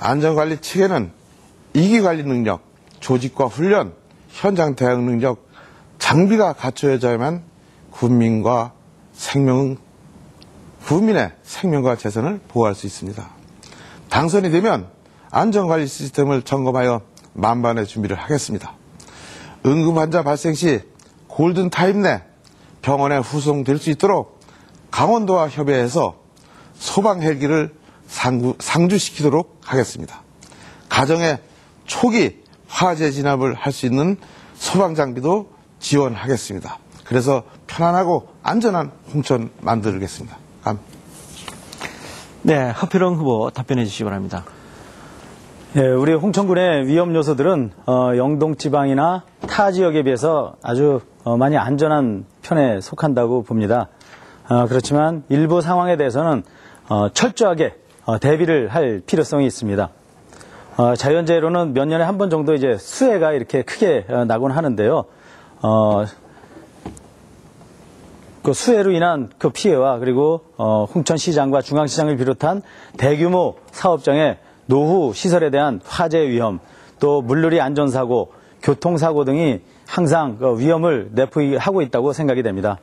안전관리 체계는 이기관리 능력, 조직과 훈련, 현장 대응 능력, 장비가 갖춰져야만 국민의 생명과 재산을 보호할 수 있습니다. 당선이 되면 안전관리 시스템을 점검하여 만반의 준비를 하겠습니다. 응급환자 발생 시 골든타임 내 병원에 후송될 수 있도록 강원도와 협의해서 소방 헬기를 상주시키도록 하겠습니다. 가정에 초기 화재 진압을 할 수 있는 소방 장비도 지원하겠습니다. 그래서 편안하고 안전한 홍천 만들겠습니다. 네, 허필영 후보 답변해 주시기 바랍니다. 예, 우리 홍천군의 위험 요소들은 영동 지방이나 타 지역에 비해서 아주 많이 안전한 편에 속한다고 봅니다. 그렇지만 일부 상황에 대해서는 철저하게 대비를 할 필요성이 있습니다. 자연재해로는 몇 년에 한 번 정도 이제 수해가 이렇게 크게 나곤 하는데요. 그 수해로 인한 그 피해와 그리고 홍천시장과 중앙시장을 비롯한 대규모 사업장의 노후 시설에 대한 화재 위험, 또 물놀이 안전사고, 교통사고 등이 항상 그 위험을 내포하고 있다고 생각이 됩니다.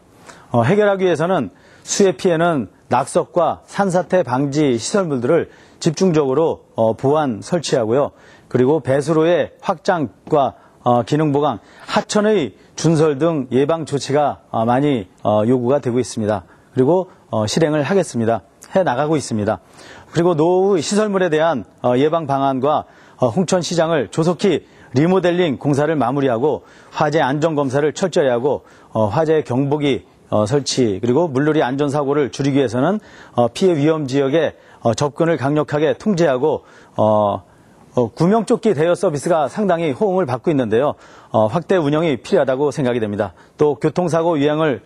해결하기 위해서는 수해 피해는 낙석과 산사태 방지 시설물들을 집중적으로 보완 설치하고요. 그리고 배수로의 확장과 기능 보강, 하천의 준설 등 예방 조치가 많이 요구가 되고 있습니다. 그리고 실행을 하겠습니다. 해 나가고 있습니다. 그리고 노후 시설물에 대한 예방 방안과 홍천시장을 조속히 리모델링 공사를 마무리하고 화재 안전검사를 철저히 하고 화재 경보기 설치 그리고 물놀이 안전사고를 줄이기 위해서는 피해 위험 지역에 접근을 강력하게 통제하고 구명조끼 대여 서비스가 상당히 호응을 받고 있는데요. 확대 운영이 필요하다고 생각이 됩니다. 또 교통사고 유행을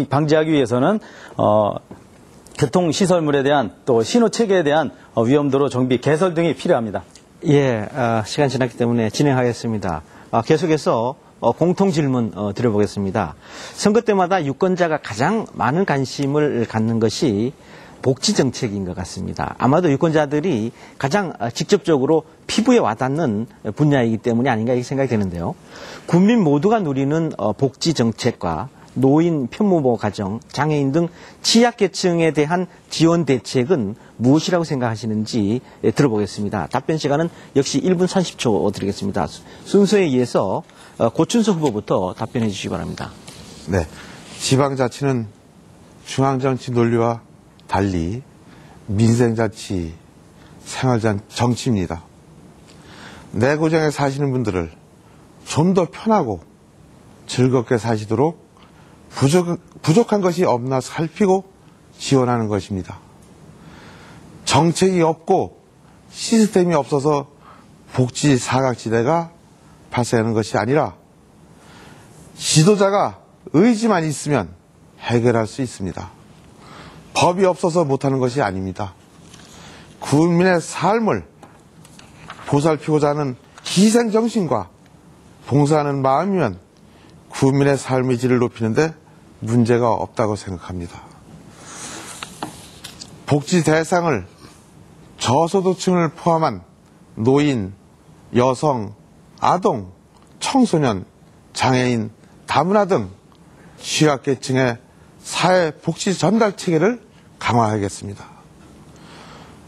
방지하기 위해서는 교통시설물에 대한 또 신호체계에 대한 위험도로 정비 개설 등이 필요합니다. 예, 시간 지났기 때문에 진행하겠습니다. 계속해서 공통 질문 드려보겠습니다. 선거 때마다 유권자가 가장 많은 관심을 갖는 것이 복지 정책인 것 같습니다. 아마도 유권자들이 가장 직접적으로 피부에 와닿는 분야이기 때문이 아닌가 이렇게 생각이 되는데요. 국민 모두가 누리는 복지 정책과 노인, 편부모 가정, 장애인 등 취약계층에 대한 지원 대책은 무엇이라고 생각하시는지 들어보겠습니다. 답변 시간은 역시 1분 30초 드리겠습니다. 순서에 의해서 고춘석 후보부터 답변해 주시기 바랍니다. 네. 지방자치는 중앙정치 논리와 달리 민생자치, 생활정치입니다. 내고장에 사시는 분들을 좀 더 편하고 즐겁게 사시도록 부족한 것이 없나 살피고 지원하는 것입니다. 정책이 없고 시스템이 없어서 복지 사각지대가 발생하는 것이 아니라 지도자가 의지만 있으면 해결할 수 있습니다. 법이 없어서 못하는 것이 아닙니다. 국민의 삶을 보살피고자 하는 희생정신과 봉사하는 마음이면 국민의 삶의 질을 높이는데 문제가 없다고 생각합니다. 복지 대상을 저소득층을 포함한 노인, 여성, 아동, 청소년, 장애인, 다문화 등 취약계층의 사회복지 전달 체계를 강화하겠습니다.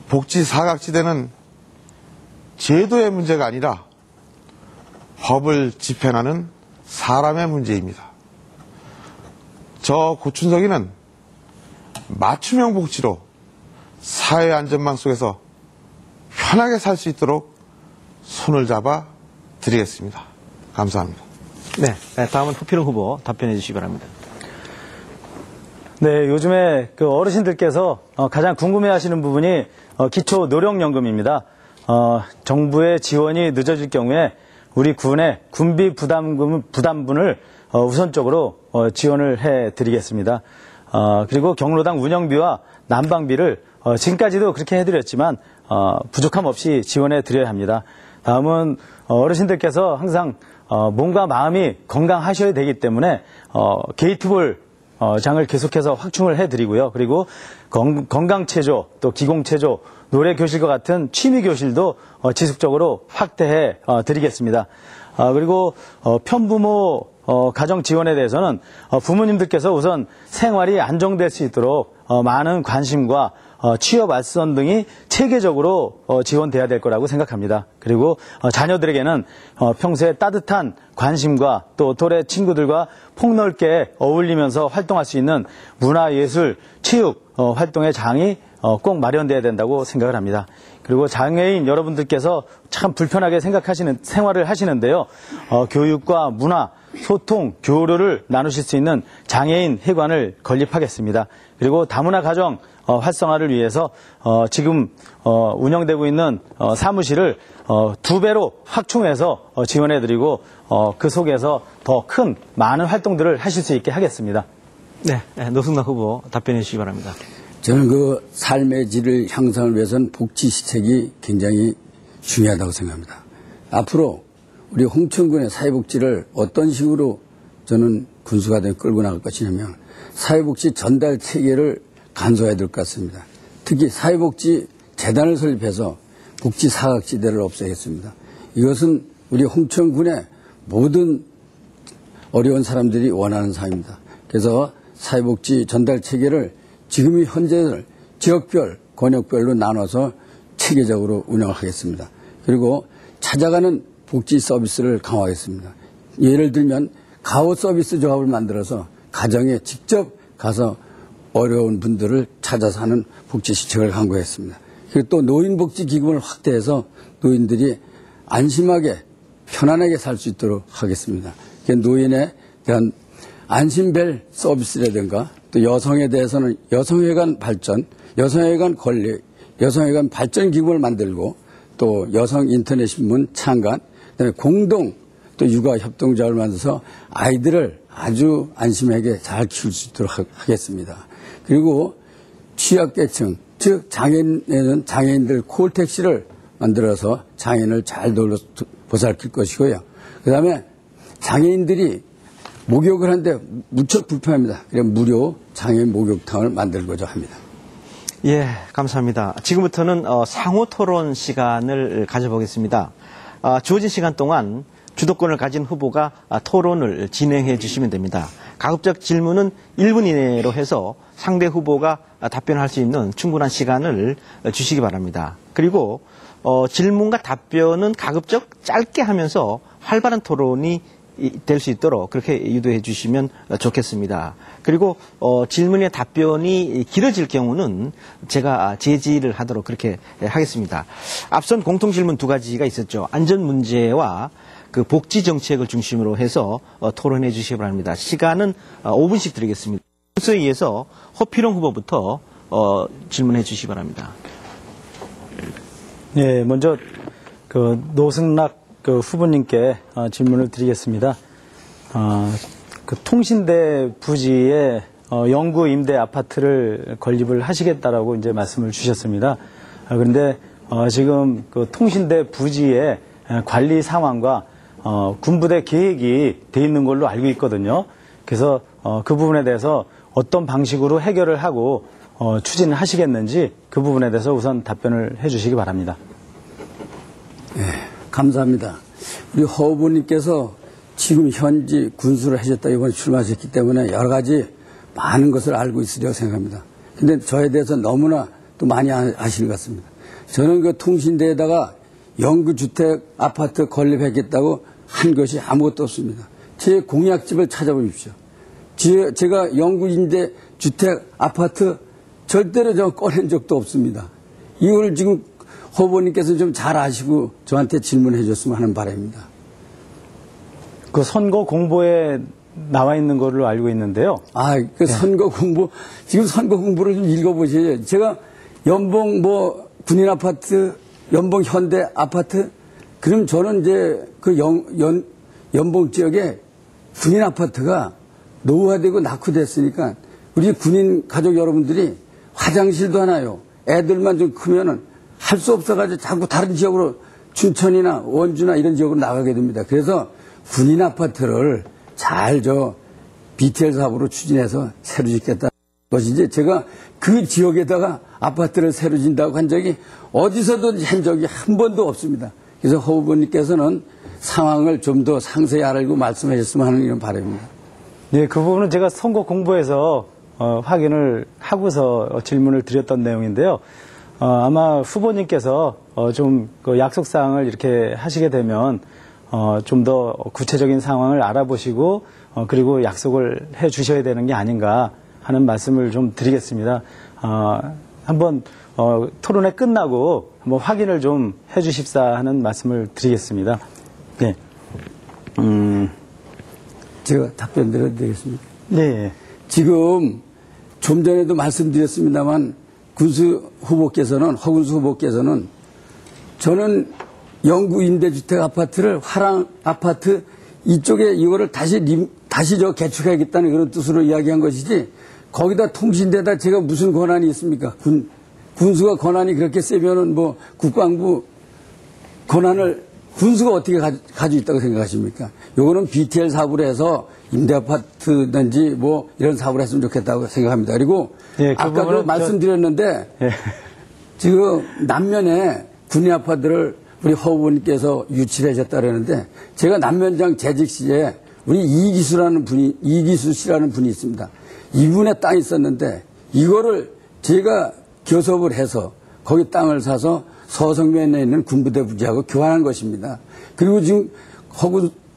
복지 사각지대는 제도의 문제가 아니라 법을 집행하는 사람의 문제입니다. 저 고춘석이는 맞춤형 복지로 사회 안전망 속에서 편하게 살 수 있도록 손을 잡아 드리겠습니다. 감사합니다. 네, 다음은 후필흥 후보 답변해 주시기 바랍니다. 네, 요즘에 그 어르신들께서 가장 궁금해하시는 부분이 기초 노령연금입니다. 정부의 지원이 늦어질 경우에 우리 군의 군비 부담분을 우선적으로 지원을 해드리겠습니다. 그리고 경로당 운영비와 난방비를 지금까지도 그렇게 해드렸지만 부족함 없이 지원해 드려야 합니다. 다음은 어르신들께서 항상 몸과 마음이 건강하셔야 되기 때문에 게이트볼 장을 계속해서 확충을 해드리고요. 그리고 건강체조, 또 기공체조, 노래교실과 같은 취미교실도 지속적으로 확대해 드리겠습니다. 그리고 편부모 가정 지원에 대해서는 부모님들께서 우선 생활이 안정될 수 있도록 많은 관심과 취업 알선 등이 체계적으로 지원돼야 될 거라고 생각합니다. 그리고 자녀들에게는 평소에 따뜻한 관심과 또 또래 친구들과 폭넓게 어울리면서 활동할 수 있는 문화예술, 체육 활동의 장이 꼭 마련돼야 된다고 생각을 합니다. 그리고 장애인 여러분들께서 참 불편하게 생활을 하시는데요. 교육과 문화, 소통, 교류를 나누실 수 있는 장애인 회관을 건립하겠습니다. 그리고 다문화 가정 활성화를 위해서 지금 운영되고 있는 사무실을 2배로 확충해서 지원해드리고 그 속에서 더 큰 많은 활동들을 하실 수 있게 하겠습니다. 네, 노승남 후보 답변해 주시기 바랍니다. 저는 그 삶의 질을 향상을 위해서는 복지 시책이 굉장히 중요하다고 생각합니다. 앞으로 우리 홍천군의 사회복지를 어떤 식으로 저는 군수가 되어 끌고 나갈 것이냐면 사회복지 전달 체계를 간소화해야 될 것 같습니다. 특히 사회복지 재단을 설립해서 복지 사각지대를 없애겠습니다. 이것은 우리 홍천군의 모든 어려운 사람들이 원하는 사항입니다. 그래서 사회복지 전달 체계를 지금 현재를 지역별, 권역별로 나눠서 체계적으로 운영하겠습니다. 그리고 찾아가는 복지 서비스를 강화하겠습니다. 예를 들면 가오 서비스 조합을 만들어서 가정에 직접 가서 어려운 분들을 찾아서 하는 복지 시책을 강구했습니다. 그리고 또 노인복지기금을 확대해서 노인들이 안심하게 편안하게 살 수 있도록 하겠습니다. 노인에 대한 안심벨 서비스라든가 또 여성에 대해서는 여성회관 발전, 여성회관 권리, 여성회관 발전 기금을 만들고 또 여성 인터넷 신문 창간, 그다음에 공동 또 육아 협동조합을 만들어서 아이들을 아주 안심하게 잘 키울 수 있도록 하겠습니다. 그리고 취약계층, 즉 장애인에는 장애인들 콜택시를 만들어서 장애인을 잘 돌로 보살필 것이고요. 그다음에 장애인들이 목욕을 하는데 무척 불편합니다. 그래서 무료 장애인 목욕탕을 만들고자 합니다. 예, 감사합니다. 지금부터는 상호 토론 시간을 가져보겠습니다. 주어진 시간 동안 주도권을 가진 후보가 토론을 진행해 주시면 됩니다. 가급적 질문은 1분 이내로 해서 상대 후보가 답변할 수 있는 충분한 시간을 주시기 바랍니다. 그리고 질문과 답변은 가급적 짧게 하면서 활발한 토론이 될 수 있도록 그렇게 유도해 주시면 좋겠습니다. 그리고 질문의 답변이 길어질 경우는 제가 제지를 하도록 그렇게 하겠습니다. 앞선 공통질문 2가지가 있었죠. 안전 문제와 그 복지 정책을 중심으로 해서 토론해 주시기 바랍니다. 시간은 5분씩 드리겠습니다. 순서에 의해서 허필용 후보부터 질문해 주시기 바랍니다. 예, 먼저 그 노승락 그 후보님께 질문을 드리겠습니다. 그 통신대 부지에 영구 임대 아파트를 건립을 하시겠다라고 이제 말씀을 주셨습니다. 그런데 지금 그 통신대 부지의 관리 상황과 군부대 계획이 돼 있는 걸로 알고 있거든요. 그래서 그 부분에 대해서 어떤 방식으로 해결을 하고 추진을 하시겠는지 그 부분에 대해서 우선 답변을 해주시기 바랍니다. 네, 감사합니다. 우리 허 후보님께서 지금 현지 군수를 하셨다 이번에 출마하셨기 때문에 여러 가지 많은 것을 알고 있으리라고 생각합니다. 근데 저에 대해서 너무나 또 많이 아시는 것 같습니다. 저는 그 통신대에다가 영구주택 아파트 건립하겠다고 한 것이 아무것도 없습니다. 제 공약집을 찾아보십시오. 제가 영구임대 주택 아파트 절대로 저 꺼낸 적도 없습니다. 이걸 지금 후보님께서 좀 잘 아시고 저한테 질문해 줬으면 하는 바람입니다. 그 선거 공보에 나와 있는 걸로 알고 있는데요. 그 선거 공보, 지금 선거 공보를 좀 읽어보셔야죠. 제가 연봉 군인 아파트, 연봉 현대 아파트, 그럼 저는 이제 그 연봉 지역에 군인 아파트가 노후화되고 낙후됐으니까 우리 군인 가족 여러분들이 화장실도 하나요. 애들만 좀 크면은 할 수 없어가지고 자꾸 다른 지역으로 춘천이나 원주나 이런 지역으로 나가게 됩니다. 그래서 군인 아파트를 잘 BTL 사업으로 추진해서 새로 짓겠다는 것이지 제가 그 지역에다가 아파트를 새로 짓는다고 한 적이 어디서도 한 적이 한 번도 없습니다. 그래서 허 후보님께서는 상황을 좀 더 상세히 알고 말씀하셨으면 하는 이런 바람입니다. 네, 그 부분은 제가 선거 공보에서 확인을 하고서 질문을 드렸던 내용인데요. 아마 후보님께서 좀 그 약속사항을 이렇게 하시게 되면 좀 더 구체적인 상황을 알아보시고 그리고 약속을 해 주셔야 되는 게 아닌가 하는 말씀을 좀 드리겠습니다. 한번 토론회 끝나고 한번 확인을 좀 해 주십사 하는 말씀을 드리겠습니다. 네. 제가 답변 드려도 되겠습니까? 네. 지금 좀 전에도 말씀드렸습니다만 군수 후보께서는 허군수 후보께서는 저는 영구 임대주택 아파트를 화랑 아파트 이쪽에 이거를 다시 개축하겠다는 그런 뜻으로 이야기한 것이지 거기다 통신대다 제가 무슨 권한이 있습니까? 군수가 권한이 그렇게 세면은 국방부 권한을 군수가 어떻게 가지고 있다고 생각하십니까? 요거는 BTL 사업으로 해서 임대아파트든지 이런 사업을 했으면 좋겠다고 생각합니다. 그리고 예, 그 아까도 말씀드렸는데 예. 지금 남면에 군인 아파트를 우리 허 후보님께서 유치를 하셨다 그러는데 제가 남면장 재직 시에 우리 이기수 씨라는 분이 있습니다. 이분의 땅이 있었는데 이거를 제가 교섭을 해서 거기 땅을 사서 서성면에 있는 군부대 부지하고 교환한 것입니다. 그리고 지금 허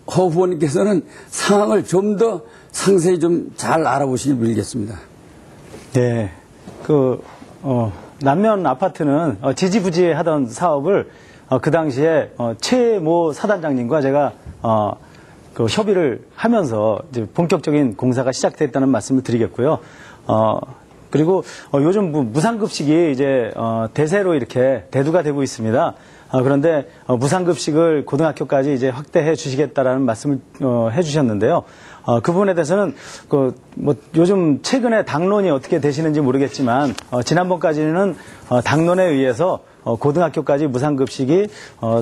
후보님께서는 상황을 좀 더 상세히 좀 잘 알아보시길 빌겠습니다. 네. 남면 아파트는 지지부지에 하던 사업을 그 당시에 최모 사단장님과 제가 그 협의를 하면서 이제 본격적인 공사가 시작됐다는 말씀을 드리겠고요. 그리고 요즘 무상급식이 이제 대세로 이렇게 대두가 되고 있습니다. 그런데 무상급식을 고등학교까지 이제 확대해 주시겠다라는 말씀을 해주셨는데요. 그 부분에 대해서는 요즘 최근에 당론이 어떻게 되시는지 모르겠지만 지난번까지는 당론에 의해서 고등학교까지 무상급식이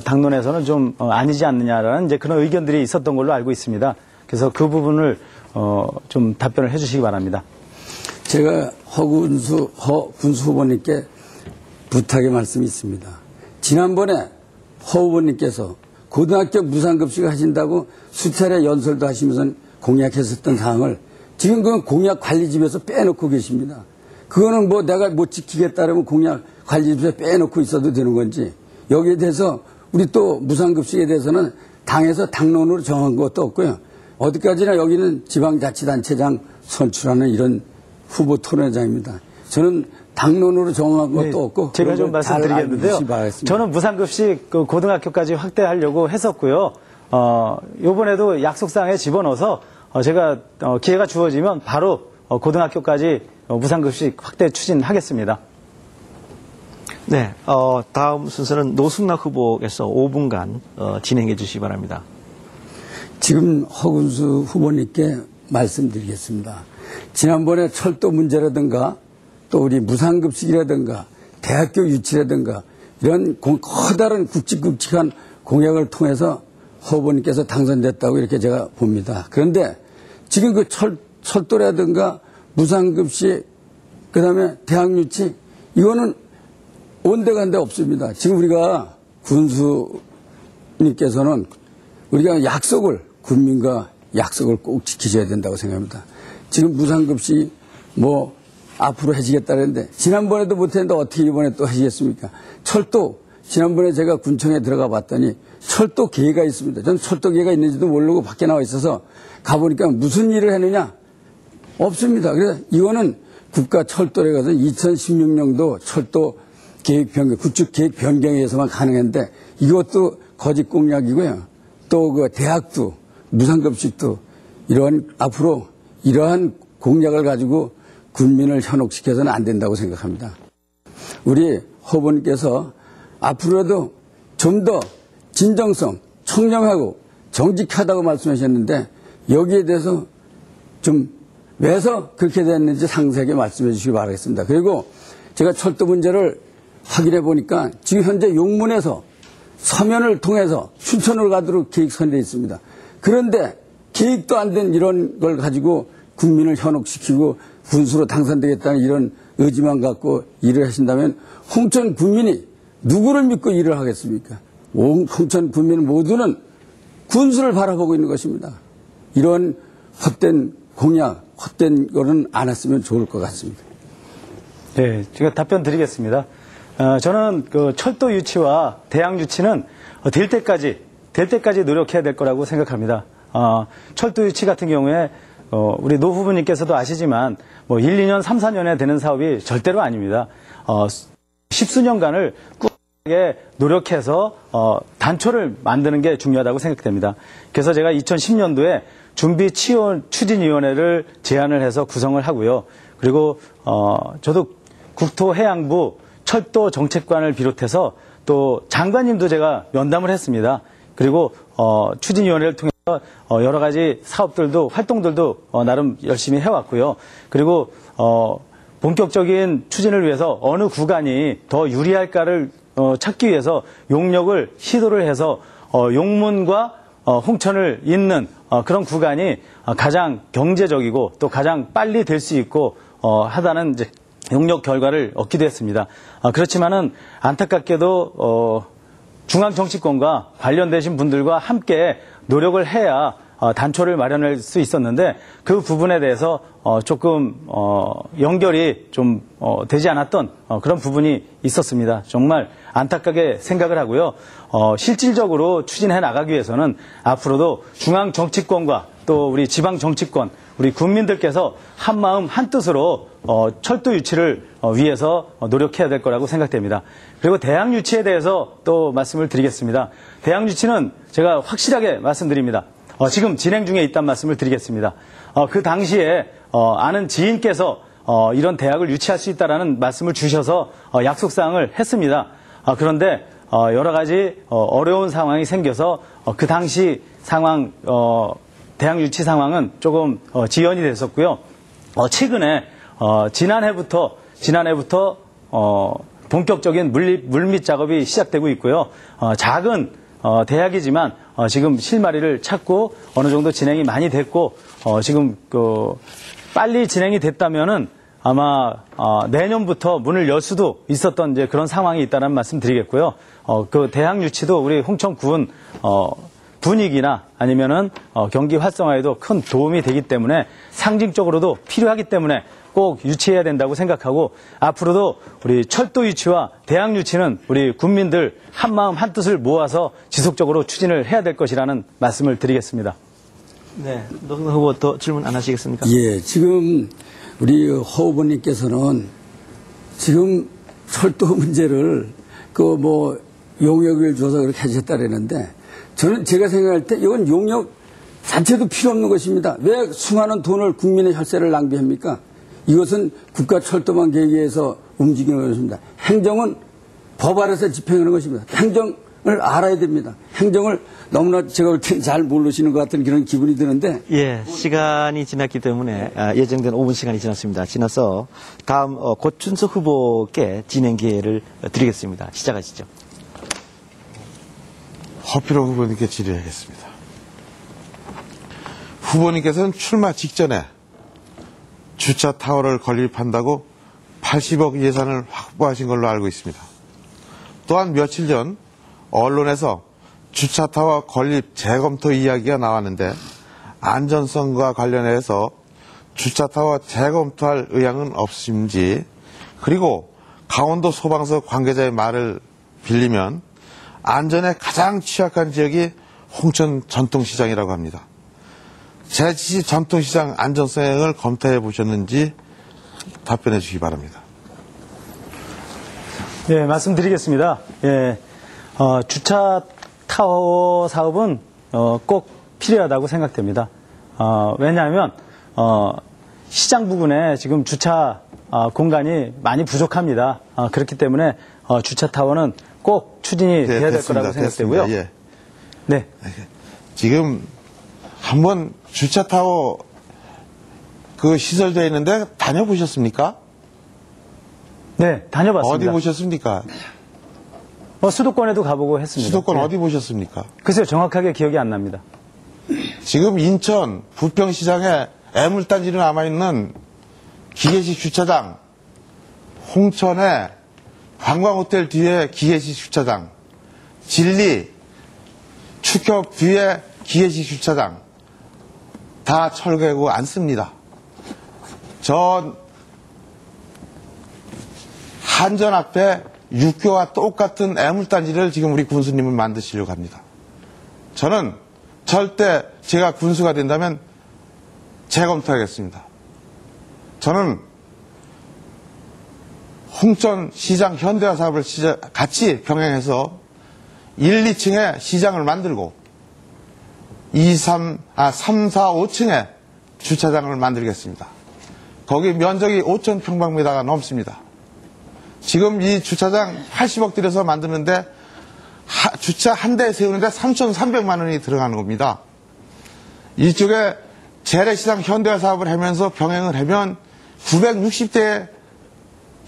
당론에서는 좀 아니지 않느냐라는 이제 그런 의견들이 있었던 걸로 알고 있습니다. 그래서 그 부분을 좀 답변을 해주시기 바랍니다. 제가 허군수 후보님께 부탁의 말씀이 있습니다. 지난번에 허 후보님께서 고등학교 무상급식을 하신다고 수차례 연설도 하시면서 공약했었던 사항을 지금 그 공약 관리집에서 빼놓고 계십니다. 그거는 뭐 내가 못 지키겠다라면 공약 관리집에서 빼놓고 있어도 되는 건지, 여기에 대해서 우리 또 무상급식에 대해서는 당에서 당론으로 정한 것도 없고요. 어디까지나 여기는 지방자치단체장 선출하는 이런 후보 토론회장입니다. 저는 당론으로 정한 것도 없고. 제가 좀 말씀드리겠는데요. 저는 무상급식 고등학교까지 확대하려고 했었고요. 요번에도 약속상에 집어넣어서 제가 기회가 주어지면 바로 고등학교까지 무상급식 확대 추진하겠습니다. 네, 다음 순서는 노승락 후보께서 5분간 진행해 주시기 바랍니다. 지금 허군수 후보님께 말씀드리겠습니다. 지난번에 철도 문제라든가 또 우리 무상급식이라든가 대학교 유치라든가 이런 커다란 굵직굵직한 공약을 통해서 허 후보님께서 당선됐다고 이렇게 제가 봅니다. 그런데 지금 그 철도라든가 무상급식, 그 다음에 대학 유치, 이거는 온데간데 없습니다. 지금 우리가 군수님께서는 우리가 국민과 약속을 꼭 지키셔야 된다고 생각합니다. 지금 무상급식 뭐 앞으로 해지겠다는데 지난번에도 못했는데 어떻게 이번에 또 하시겠습니까? 철도, 지난번에 제가 군청에 들어가 봤더니 철도 계획가 있습니다. 저는 철도 계획가 있는지도 모르고 밖에 나와 있어서 가보니까 무슨 일을 했느냐? 없습니다. 그래서 이거는 국가철도에 가서 2016년도 철도 계획 변경, 구축 계획 변경에 의해서만 가능한데 이것도 거짓 공약이고요. 또 그 대학도 무상급식도 앞으로 이러한 공약을 가지고 국민을 현혹시켜서는 안 된다고 생각합니다. 우리 후보님께서 앞으로도 좀 더 진정성, 청렴하고 정직하다고 말씀하셨는데 여기에 대해서 좀 왜서 그렇게 됐는지 상세하게 말씀해 주시기 바라겠습니다. 그리고 제가 철도 문제를 확인해 보니까 지금 현재 용문에서 서면을 통해서 춘천으로 가도록 계획 선되어 있습니다. 그런데 계획도 안 된 이런 걸 가지고 국민을 현혹시키고 군수로 당선되겠다는 이런 의지만 갖고 일을 하신다면 홍천 국민이 누구를 믿고 일을 하겠습니까? 홍천 국민 모두는 군수를 바라보고 있는 것입니다. 이런 헛된 공약, 헛된 거는 안 했으면 좋을 것 같습니다. 네, 제가 답변 드리겠습니다. 저는 그 철도 유치와 대학 유치는 될 때까지 노력해야 될 거라고 생각합니다. 철도 유치 같은 경우에 우리 노 후보님께서도 아시지만 뭐 1, 2년, 3, 4년에 되는 사업이 절대로 아닙니다. 십수년간을 꾸준하게 노력해서 단초를 만드는 게 중요하다고 생각됩니다. 그래서 제가 2010년도에 준비 추진위원회를 제안을 해서 구성을 하고요. 그리고 저도 국토해양부 철도 정책관을 비롯해서 또 장관님도 제가 면담을 했습니다. 그리고 추진위원회를 통해서 여러 가지 사업들도 활동들도 나름 열심히 해왔고요. 그리고 본격적인 추진을 위해서 어느 구간이 더 유리할까를 찾기 위해서 용역을 시도를 해서 용문과 홍천을 잇는 그런 구간이 가장 경제적이고 또 가장 빨리 될 수 있고 하다는 이제 용역 결과를 얻기도 했습니다. 그렇지만은 안타깝게도 중앙 정치권과 관련되신 분들과 함께 노력을 해야 단초를 마련할 수 있었는데 그 부분에 대해서 조금 연결이 좀 되지 않았던 그런 부분이 있었습니다. 정말 안타깝게 생각을 하고요. 실질적으로 추진해 나가기 위해서는 앞으로도 중앙 정치권과 또 또 우리 지방 정치권, 우리 국민들께서 한마음 한뜻으로 철도 유치를 위해서 노력해야 될 거라고 생각됩니다. 그리고 대학 유치에 대해서 또 말씀을 드리겠습니다. 대학 유치는 제가 확실하게 말씀드립니다. 지금 진행 중에 있다는 말씀을 드리겠습니다. 그 당시에 아는 지인께서 이런 대학을 유치할 수 있다라는 말씀을 주셔서 약속사항을 했습니다. 그런데 여러 가지 어려운 상황이 생겨서 그 당시 상황, 대학 유치 상황은 조금 지연이 됐었고요. 최근에 지난해부터 본격적인 물밑 작업이 시작되고 있고요. 작은 대학이지만 지금 실마리를 찾고 어느 정도 진행이 많이 됐고 지금 빨리 진행이 됐다면은 아마 내년부터 문을 열 수도 있었던 이제 그런 상황이 있다는 말씀 드리겠고요. 그 대학 유치도 우리 홍천군 분위기나 아니면은 경기 활성화에도 큰 도움이 되기 때문에 상징적으로도 필요하기 때문에 꼭 유치해야 된다고 생각하고 앞으로도 우리 철도 유치와 대학 유치는 우리 국민들 한마음 한뜻을 모아서 지속적으로 추진을 해야 될 것이라는 말씀을 드리겠습니다. 네, 노승남 후보 더 질문 안 하시겠습니까? 예, 지금 우리 허 후보님께서는 지금 철도 문제를 용역을 줘서 그렇게 하셨다라는데 저는 제가 생각할 때 이건 용역 자체도 필요 없는 것입니다. 왜 수많은 돈을 국민의 혈세를 낭비합니까? 이것은 국가철도망 계획에서 움직이는 것입니다. 행정은 법 아래서 집행하는 것입니다. 행정을 알아야 됩니다. 행정을 너무나 제가 볼 때는 잘 모르시는 것 같은 그런 기분이 드는데. 예, 시간이 지났기 때문에 예정된 5분 시간이 지났습니다. 지나서 다음 고춘석 후보께 진행 기회를 드리겠습니다. 시작하시죠. 허필호 후보님께 질의하겠습니다. 후보님께서는 출마 직전에 주차 타워를 건립한다고 80억 예산을 확보하신 걸로 알고 있습니다. 또한 며칠 전 언론에서 주차 타워 건립 재검토 이야기가 나왔는데 안전성과 관련해서 주차 타워 재검토할 의향은 없으신지, 그리고 강원도 소방서 관계자의 말을 빌리면 안전에 가장 취약한 지역이 홍천 전통시장이라고 합니다. 제주시 전통시장 안전성을 검토해 보셨는지 답변해 주시기 바랍니다. 네, 말씀드리겠습니다. 예, 주차 타워 사업은 꼭 필요하다고 생각됩니다. 왜냐하면 시장 부근에 지금 주차 공간이 많이 부족합니다. 그렇기 때문에 주차 타워는 꼭 추진이 돼야 될 거라고 생각되고요. 예. 네. 지금 한번 주차 타워 그 시설되어 있는데 다녀보셨습니까? 네, 다녀봤습니다. 어디 보셨습니까? 수도권에도 가보고 했습니다. 수도권 네. 어디 보셨습니까? 글쎄요, 정확하게 기억이 안 납니다. 지금 인천 부평시장에 애물단지로 남아있는 기계식 주차장, 홍천에 관광호텔 뒤에 기계식 주차장, 진리 축협 뒤에 기계식 주차장 다 철거하고 않습니다. 전 한전 앞에 육교와 똑같은 애물단지를 지금 우리 군수님은 만드시려고 합니다. 저는 절대 제가 군수가 된다면 재검토하겠습니다. 저는 홍천시장 현대화 사업을 같이 병행해서 1, 2층에 시장을 만들고 3, 4, 5층에 주차장을 만들겠습니다. 거기 면적이 5,000평방미터가 넘습니다. 지금 이 주차장 80억 들여서 만드는데 주차 한 대 세우는데 3,300만 원이 들어가는 겁니다. 이쪽에 재래시장 현대화 사업을 하면서 병행을 하면 960대의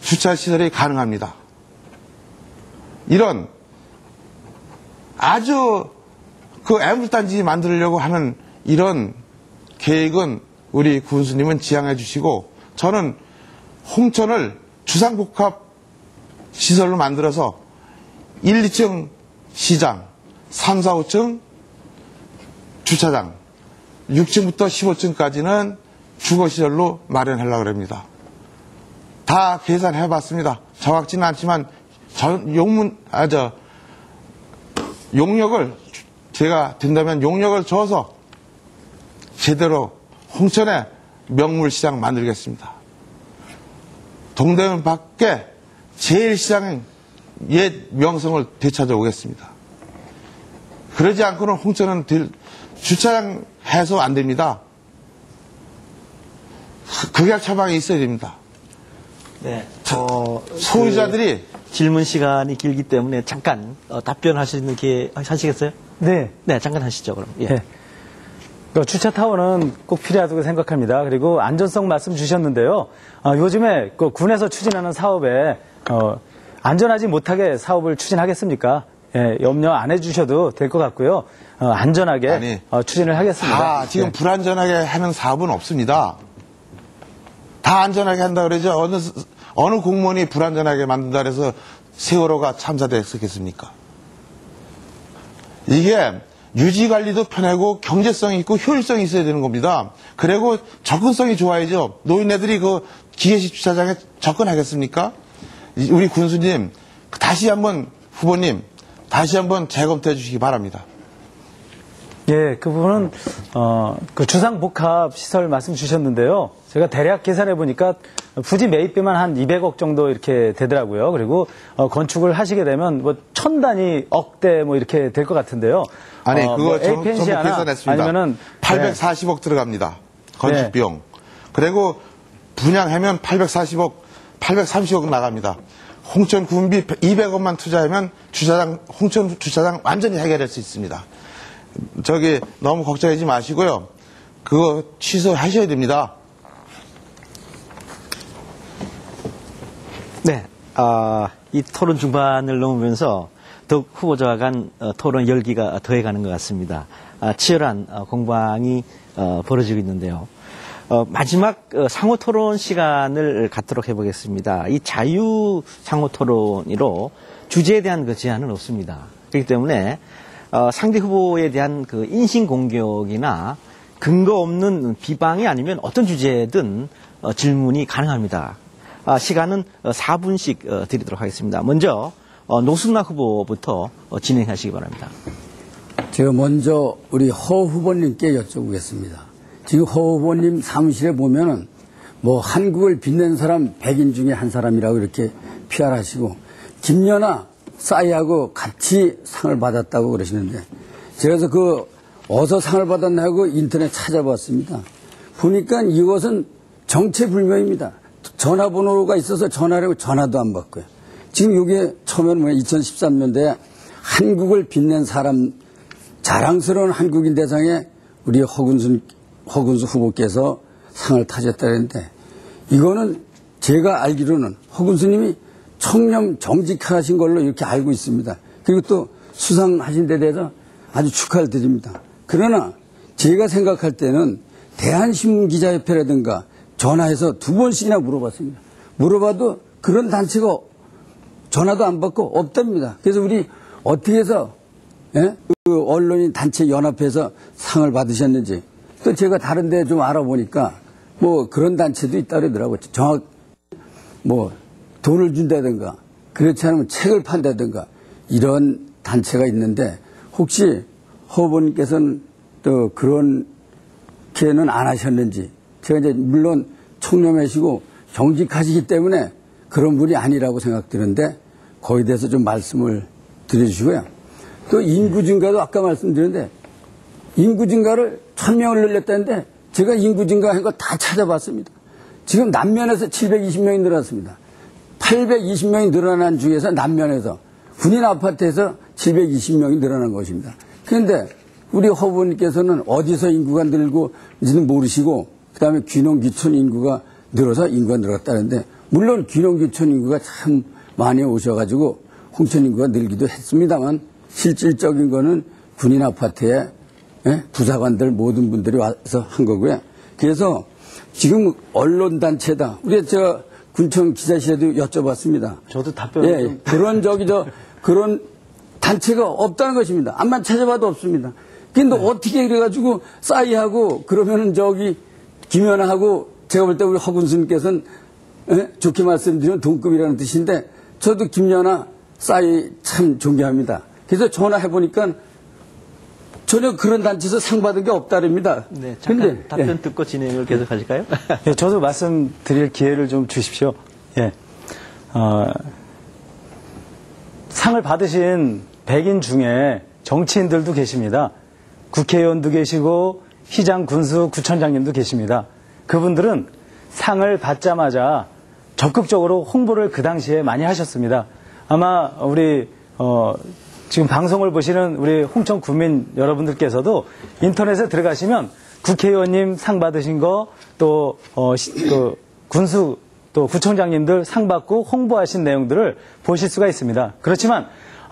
주차시설이 가능합니다. 이런 아주 그 애물단지 만들려고 하는 이런 계획은 우리 군수님은 지향해 주시고, 저는 홍천을 주상복합 시설로 만들어서 1, 2층 시장, 3, 4, 5층 주차장, 6층부터 15층까지는 주거시설로 마련하려고 합니다. 다 계산해 봤습니다. 정확지는 않지만 용역을 제가 된다면 용역을 줘서 제대로 홍천에 명물시장 만들겠습니다. 동대문 밖에 제일시장의 명성을 되찾아오겠습니다. 그러지 않고는 홍천은 주차장 해서 안 됩니다. 극약 처방이 있어야 됩니다. 네. 소유자들이 질문 시간이 길기 때문에 잠깐 답변할 수 있는 기회 하시겠어요? 네. 네, 잠깐 하시죠, 그럼. 예. 네. 주차 타워는 꼭 필요하다고 생각합니다. 그리고 안전성 말씀 주셨는데요. 요즘에 군에서 추진하는 사업에 안전하지 못하게 사업을 추진하겠습니까? 예, 염려 안 해주셔도 될 것 같고요. 안전하게 추진을 하겠습니다. 지금 네. 불안전하게 하는 사업은 없습니다. 다 안전하게 한다 그러죠. 어느 공무원이 불안전하게 만든다 그래서 세월호가 참사됐었겠습니까? 이게 유지관리도 편하고 경제성이 있고 효율성이 있어야 되는 겁니다. 그리고 접근성이 좋아야죠. 노인네들이 그 기계식 주차장에 접근하겠습니까? 우리 군수님, 다시 한번 후보님, 다시 한번 재검토해 주시기 바랍니다. 예, 그 부분은 그 주상복합 시설 말씀 주셨는데요. 제가 대략 계산해 보니까 부지 매입비만 한 200억 정도 이렇게 되더라고요. 그리고 건축을 하시게 되면 뭐 1000단위 억대 뭐 이렇게 될 것 같은데요. 아니 그거 전부 에이펜시아나 계산했습니다. 아니면은 840억 들어갑니다. 건축 비용. 그리고 분양하면 840억, 830억 나갑니다. 홍천 군비 200억만 투자하면 홍천 주차장 완전히 해결할 수 있습니다. 너무 걱정하지 마시고요. 그거 취소하셔야 됩니다. 네. 이 토론 중반을 넘으면서 더욱 후보자와 간 토론 열기가 더해가는 것 같습니다. 치열한 공방이 벌어지고 있는데요. 마지막 상호 토론 시간을 갖도록 해보겠습니다. 이 자유 상호 토론으로 주제에 대한 그 제한은 없습니다. 그렇기 때문에 상대 후보에 대한 그 인신 공격이나 근거 없는 비방이 아니면 어떤 주제든 질문이 가능합니다. 시간은 4분씩 드리도록 하겠습니다. 먼저 노승락 후보부터 진행하시기 바랍니다. 제가 먼저 우리 허 후보님께 여쭤보겠습니다. 지금 허 후보님 사무실에 보면은 뭐 한국을 빛낸 사람 100인 중에 한 사람이라고 이렇게 PR하시고 김연아 싸이하고 같이 상을 받았다고 그러시는데 제가 그래서 어디서 상을 받았나고 인터넷 찾아봤습니다. 보니까 이것은 정체불명입니다. 전화번호가 있어서 전화를 하고 전화도 안 받고요. 지금 이게 처음에는 2013년도에 한국을 빛낸 사람 자랑스러운 한국인 대상에 우리 허근수 후보께서 상을 타셨다는데 이거는 제가 알기로는 허근수님이 청렴 정직하신 걸로 이렇게 알고 있습니다. 그리고 또 수상하신 데 대해서 아주 축하를 드립니다. 그러나 제가 생각할 때는 대한신문기자협회라든가 전화해서 2번씩이나 물어봤습니다. 물어봐도 그런 단체가 전화도 안 받고 없답니다. 그래서 우리 어떻게 해서 그 언론인 단체 연합해서 상을 받으셨는지 또 제가 다른 데 좀 알아보니까 뭐 그런 단체도 있다 그러더라고요. 돈을 준다든가 그렇지 않으면 책을 판다든가 이런 단체가 있는데 혹시 후보님께서는 또 그렇게는 안 하셨는지 제가 이제 물론 청렴하시고 정직하시기 때문에 그런 분이 아니라고 생각드는데 거기에 대해서 좀 말씀을 드려주시고요. 또 인구 증가도 아까 말씀드렸는데 인구 증가를 1000명을 늘렸다는데 제가 인구 증가한 거 다 찾아봤습니다. 지금 남면에서 720명이 늘었습니다. 820명이 늘어난 중에서 남면에서 군인 아파트에서 720명이 늘어난 것입니다. 그런데 우리 후보님께서는 어디서 인구가 늘고인지는 모르시고 그다음에 귀농귀촌 인구가 늘어서 인구가 늘었다는데 물론 귀농귀촌 인구가 참 많이 오셔가지고 홍천 인구가 늘기도 했습니다만 실질적인 거는 군인 아파트에 부사관들 모든 분들이 와서 한 거고요. 그래서 지금 언론단체다. 제가 군청 기자실에도 여쭤봤습니다. 저도 답변을 그런 단체가 없다는 것입니다. 암만 찾아봐도 없습니다. 근데 어떻게 그래가지고 싸이하고 그러면은 김연아하고 제가 볼 때 우리 허군수님께서는 좋게 말씀드리면 동급이라는 뜻인데 저도 김연아 싸이 참 존경합니다. 그래서 전화해보니까 전혀 그런 단체에서 상 받은 게 없다릅니다. 네, 잠깐 근데, 답변 예. 듣고 진행을 계속하실까요? 예, 저도 말씀드릴 기회를 좀 주십시오. 예. 상을 받으신 백인 중에 정치인들도 계십니다. 국회의원도 계시고 시장, 군수, 구청장님도 계십니다. 그분들은 상을 받자마자 적극적으로 홍보를 그 당시에 많이 하셨습니다. 아마 우리 지금 방송을 보시는 우리 홍천 구민 여러분들께서도 인터넷에 들어가시면 국회의원님 상 받으신 거, 또 군수, 또 구청장님들 상 받고 홍보하신 내용들을 보실 수가 있습니다. 그렇지만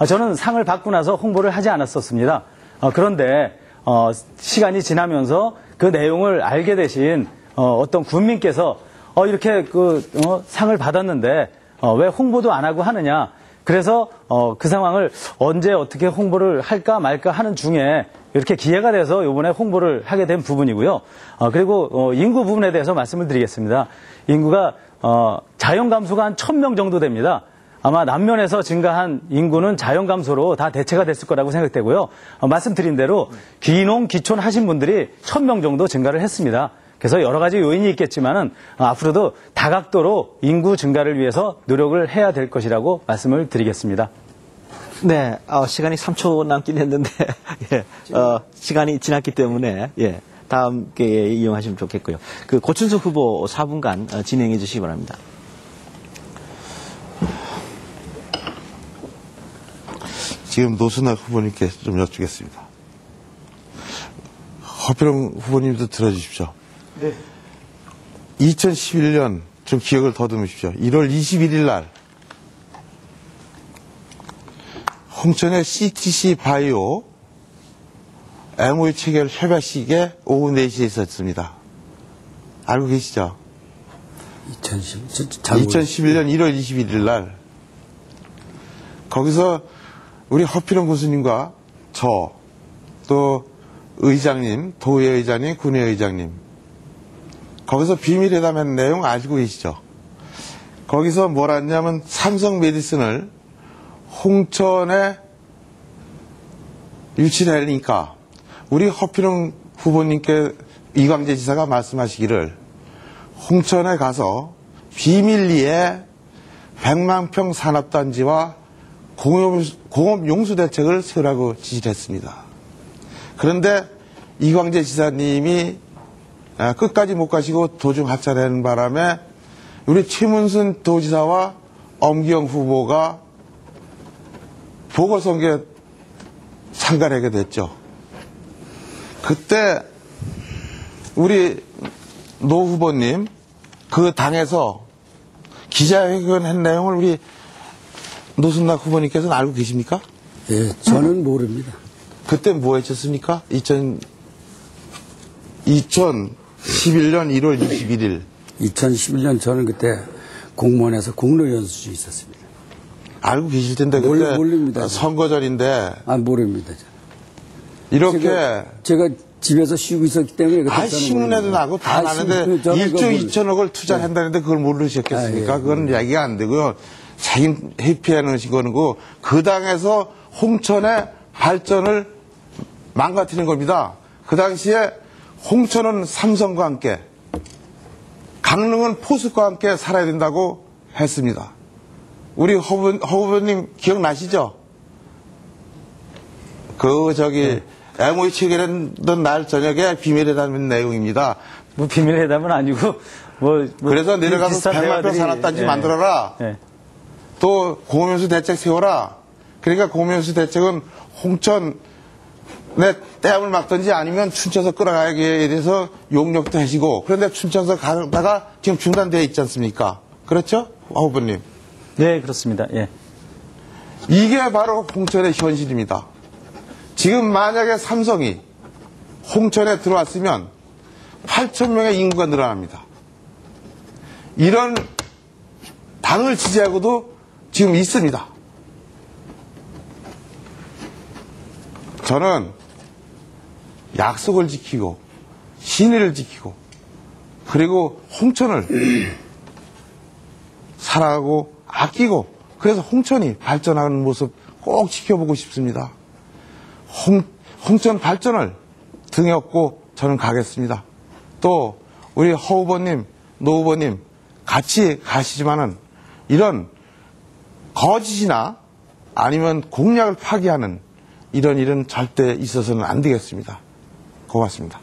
저는 상을 받고 나서 홍보를 하지 않았었습니다. 그런데 시간이 지나면서 그 내용을 알게 되신 어떤 군민께서 이렇게 상을 받았는데 왜 홍보도 안 하고 하느냐. 그래서 그 상황을 언제 어떻게 홍보를 할까 말까 하는 중에 이렇게 기회가 돼서 이번에 홍보를 하게 된 부분이고요. 그리고 인구 부분에 대해서 말씀을 드리겠습니다. 인구가 자연 감소가 한 1000명 정도 됩니다. 아마 남면에서 증가한 인구는 자연 감소로 다 대체가 됐을 거라고 생각되고요. 말씀드린 대로 귀농, 귀촌 하신 분들이 1000명 정도 증가를 했습니다. 그래서 여러 가지 요인이 있겠지만은 앞으로도 다각도로 인구 증가를 위해서 노력을 해야 될 것이라고 말씀을 드리겠습니다. 네, 시간이 3초 남긴 했는데, 예, 시간이 지났기 때문에, 예, 다음 기회에 이용하시면 좋겠고요. 그 고춘석 후보 4분간 진행해 주시기 바랍니다. 지금 노순학 후보님께 좀 여쭙겠습니다. 허필용 후보님도 들어주십시오. 네. 2011년 좀 기억을 더듬으십시오. 1월 21일 날 홍천의 CTC 바이오 MOU 체결 협약식에 오후 4시에 있었습니다. 알고 계시죠? 2011년 1월 21일 날 거기서 우리 허필용 교수님과 저, 또 의장님, 도의회의장님, 군의회의장님 거기서 비밀회담한 내용 알고 계시죠? 거기서 뭐라 했냐면 삼성 메디슨을 홍천에 유치를 하니까 우리 허필용 후보님께 이광재 지사가 말씀하시기를 홍천에 가서 비밀리에 100만 평 산업단지와 공업용수대책을 세우라고 지시를 했습니다. 그런데 이광재 지사님이 끝까지 못 가시고 도중 하차하는 바람에 우리 최문순 도지사와 엄기영 후보가 보궐선거에 참가하게 됐죠. 그때 우리 노 후보님 그 당에서 기자회견한 내용을 우리 노순락 후보님께서는 알고 계십니까? 예, 저는 모릅니다. 그때 뭐 했었습니까? 2011년 1월 21일. 2011년 저는 그때 공무원에서 공로연수주 있었습니다. 알고 계실 텐데 그때 모릅니다. 선거절인데. 모릅니다. 이렇게 제가 집에서 쉬고 있었기 때문에 신문에도 나고 다 나는데 1조 2천억을 투자한다는데 그걸 모르셨겠습니까? 그건 얘기가 안 되고요. 자기 회피하는 거고 그 당에서 홍천의 발전을 망가뜨린 겁니다. 그 당시에 홍천은 삼성과 함께 강릉은 포스과 함께 살아야 된다고 했습니다. 우리 허 후보님 기억나시죠? MOU 체결했던 날 저녁에 비밀회담인 내용입니다. 뭐 비밀회담은 아니고 그래서 내려가서 100만 평 산업단지 만들어라. 예. 또 공업용수 대책 세워라. 그러니까 공업용수 대책은 홍천에 댐을 막든지 아니면 춘천에서 끌어가기에 대해서 용역도 하시고 그런데 춘천에서 가다가 지금 중단되어 있지 않습니까? 그렇죠? 후보님. 네, 그렇습니다. 예. 이게 바로 홍천의 현실입니다. 지금 만약에 삼성이 홍천에 들어왔으면 8,000명의 인구가 늘어납니다. 이런 당을 지지하고도 지금 있습니다. 저는 약속을 지키고 신의를 지키고 그리고 홍천을 사랑하고 아끼고 그래서 홍천이 발전하는 모습 꼭 지켜보고 싶습니다. 홍천 발전을 등에 업고 저는 가겠습니다. 또 우리 허 후보님, 노 후보님 같이 가시지만은 이런 거짓이나 아니면 공약을 파기하는 이런 일은 절대 있어서는 안 되겠습니다. 고맙습니다.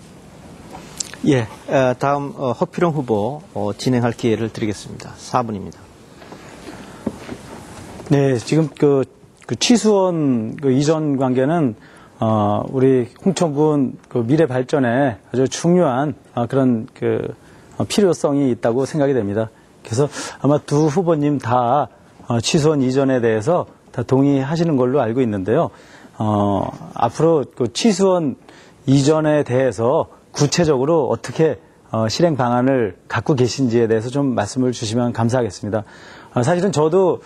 예, 다음 허필용 후보 진행할 기회를 드리겠습니다. 4분입니다. 네, 지금 그 취수원 이전 관계는 우리 홍천군 그 미래 발전에 아주 중요한 그런 필요성이 있다고 생각이 됩니다. 그래서 아마 두 후보님 다 취수원 이전에 대해서 다 동의하시는 걸로 알고 있는데요. 앞으로 그 취수원 이전에 대해서 구체적으로 어떻게 실행 방안을 갖고 계신지에 대해서 좀 말씀을 주시면 감사하겠습니다. 사실은 저도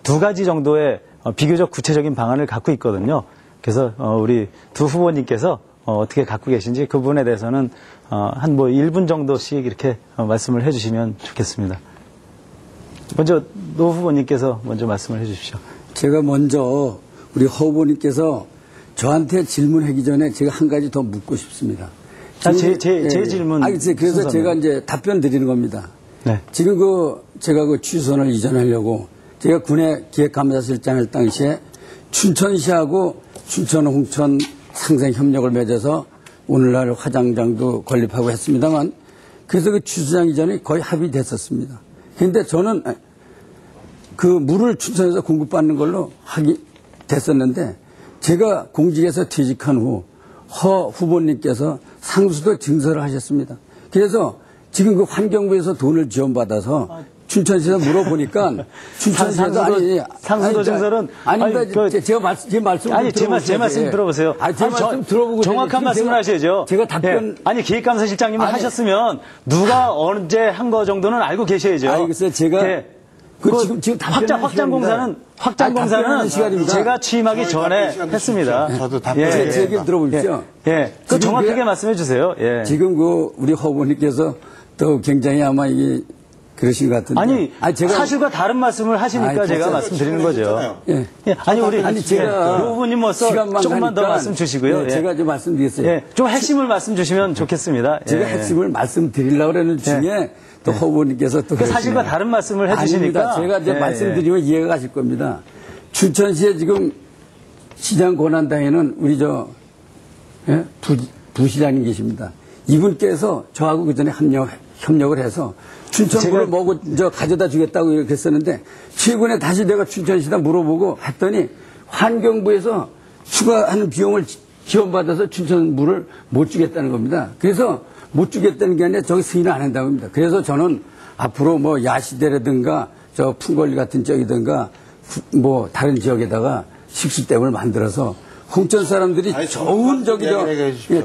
두 가지 정도의 비교적 구체적인 방안을 갖고 있거든요. 그래서 우리 두 후보님께서 어떻게 갖고 계신지 그 부분에 대해서는 한 1분 정도씩 이렇게 말씀을 해주시면 좋겠습니다. 먼저 노 후보님께서 먼저 말씀을 해주십시오. 제가 먼저 우리 허 후보님께서 저한테 질문하기 전에 제가 한 가지 더 묻고 싶습니다. 제 질문. 그래서 순서는. 제가 이제 답변 드리는 겁니다. 네. 지금 제가 취수원을 이전하려고 제가 군의 기획감사실장 할 당시에 춘천시하고 춘천 홍천 상생 협력을 맺어서 오늘날 화장장도 건립하고 했습니다만 그래서 그 취수장 이전이 거의 합의됐었습니다. 그런데 저는 그 물을 춘천에서 공급받는 걸로 됐었는데 제가 공직에서 퇴직한 후 허 후보님께서 상수도 증설을 하셨습니다. 그래서 지금 그 환경부에서 돈을 지원받아서 춘천시에서 물어보니까 춘천시에서 상수도 증설은 제 말씀 아니 제 말씀 들어보세요. 제 말씀 들어보고 정확한 말씀을 하셔야죠. 제가 답변 아니 기획감사실장님을 하셨으면 누가 언제 한 거 정도는 알고 계셔야죠. 글쎄 제가 지금 확장 공사는 제가 취임하기 전에 했습니다. 저도 답변. 제 얘기를 들어보십시오. 그 정확하게 말씀해 주세요. 예. 지금 우리 허 후보님께서 또 굉장히 아마 이게 그러신 것 같은데. 제가 사실과 다른 말씀을 하시니까 제가 말씀드리는 거죠. 예. 제가 그 후보님으로서 조금만 더 말씀 주시고요. 제가 좀 말씀드리겠어요. 좀 핵심을 말씀 주시면 좋겠습니다. 제가 핵심을 말씀드리려고 그러는 중에 또 허 후보님께서 또 사실과 다른 말씀을 해주시니까 제가 이제 말씀드리면 이해가 가실 겁니다. 춘천시에 지금 시장 권한당에는 우리 부시장님 계십니다. 이분께서 저하고 그 전에 협력을 해서 춘천구를 가져다 주겠다고 이렇게 했었는데 최근에 다시 내가 춘천시다 물어보고 했더니 환경부에서 추가하는 비용을 지원받아서 춘천물을 못 주겠다는 겁니다. 그래서 못 주겠다는 게 아니라 저기 승인을 안 한다고 합니다. 그래서 저는 앞으로 야시대라든가 풍걸리 같은 쪽이든가 다른 지역에다가 식수댐을 만들어서 홍천 사람들이 좋은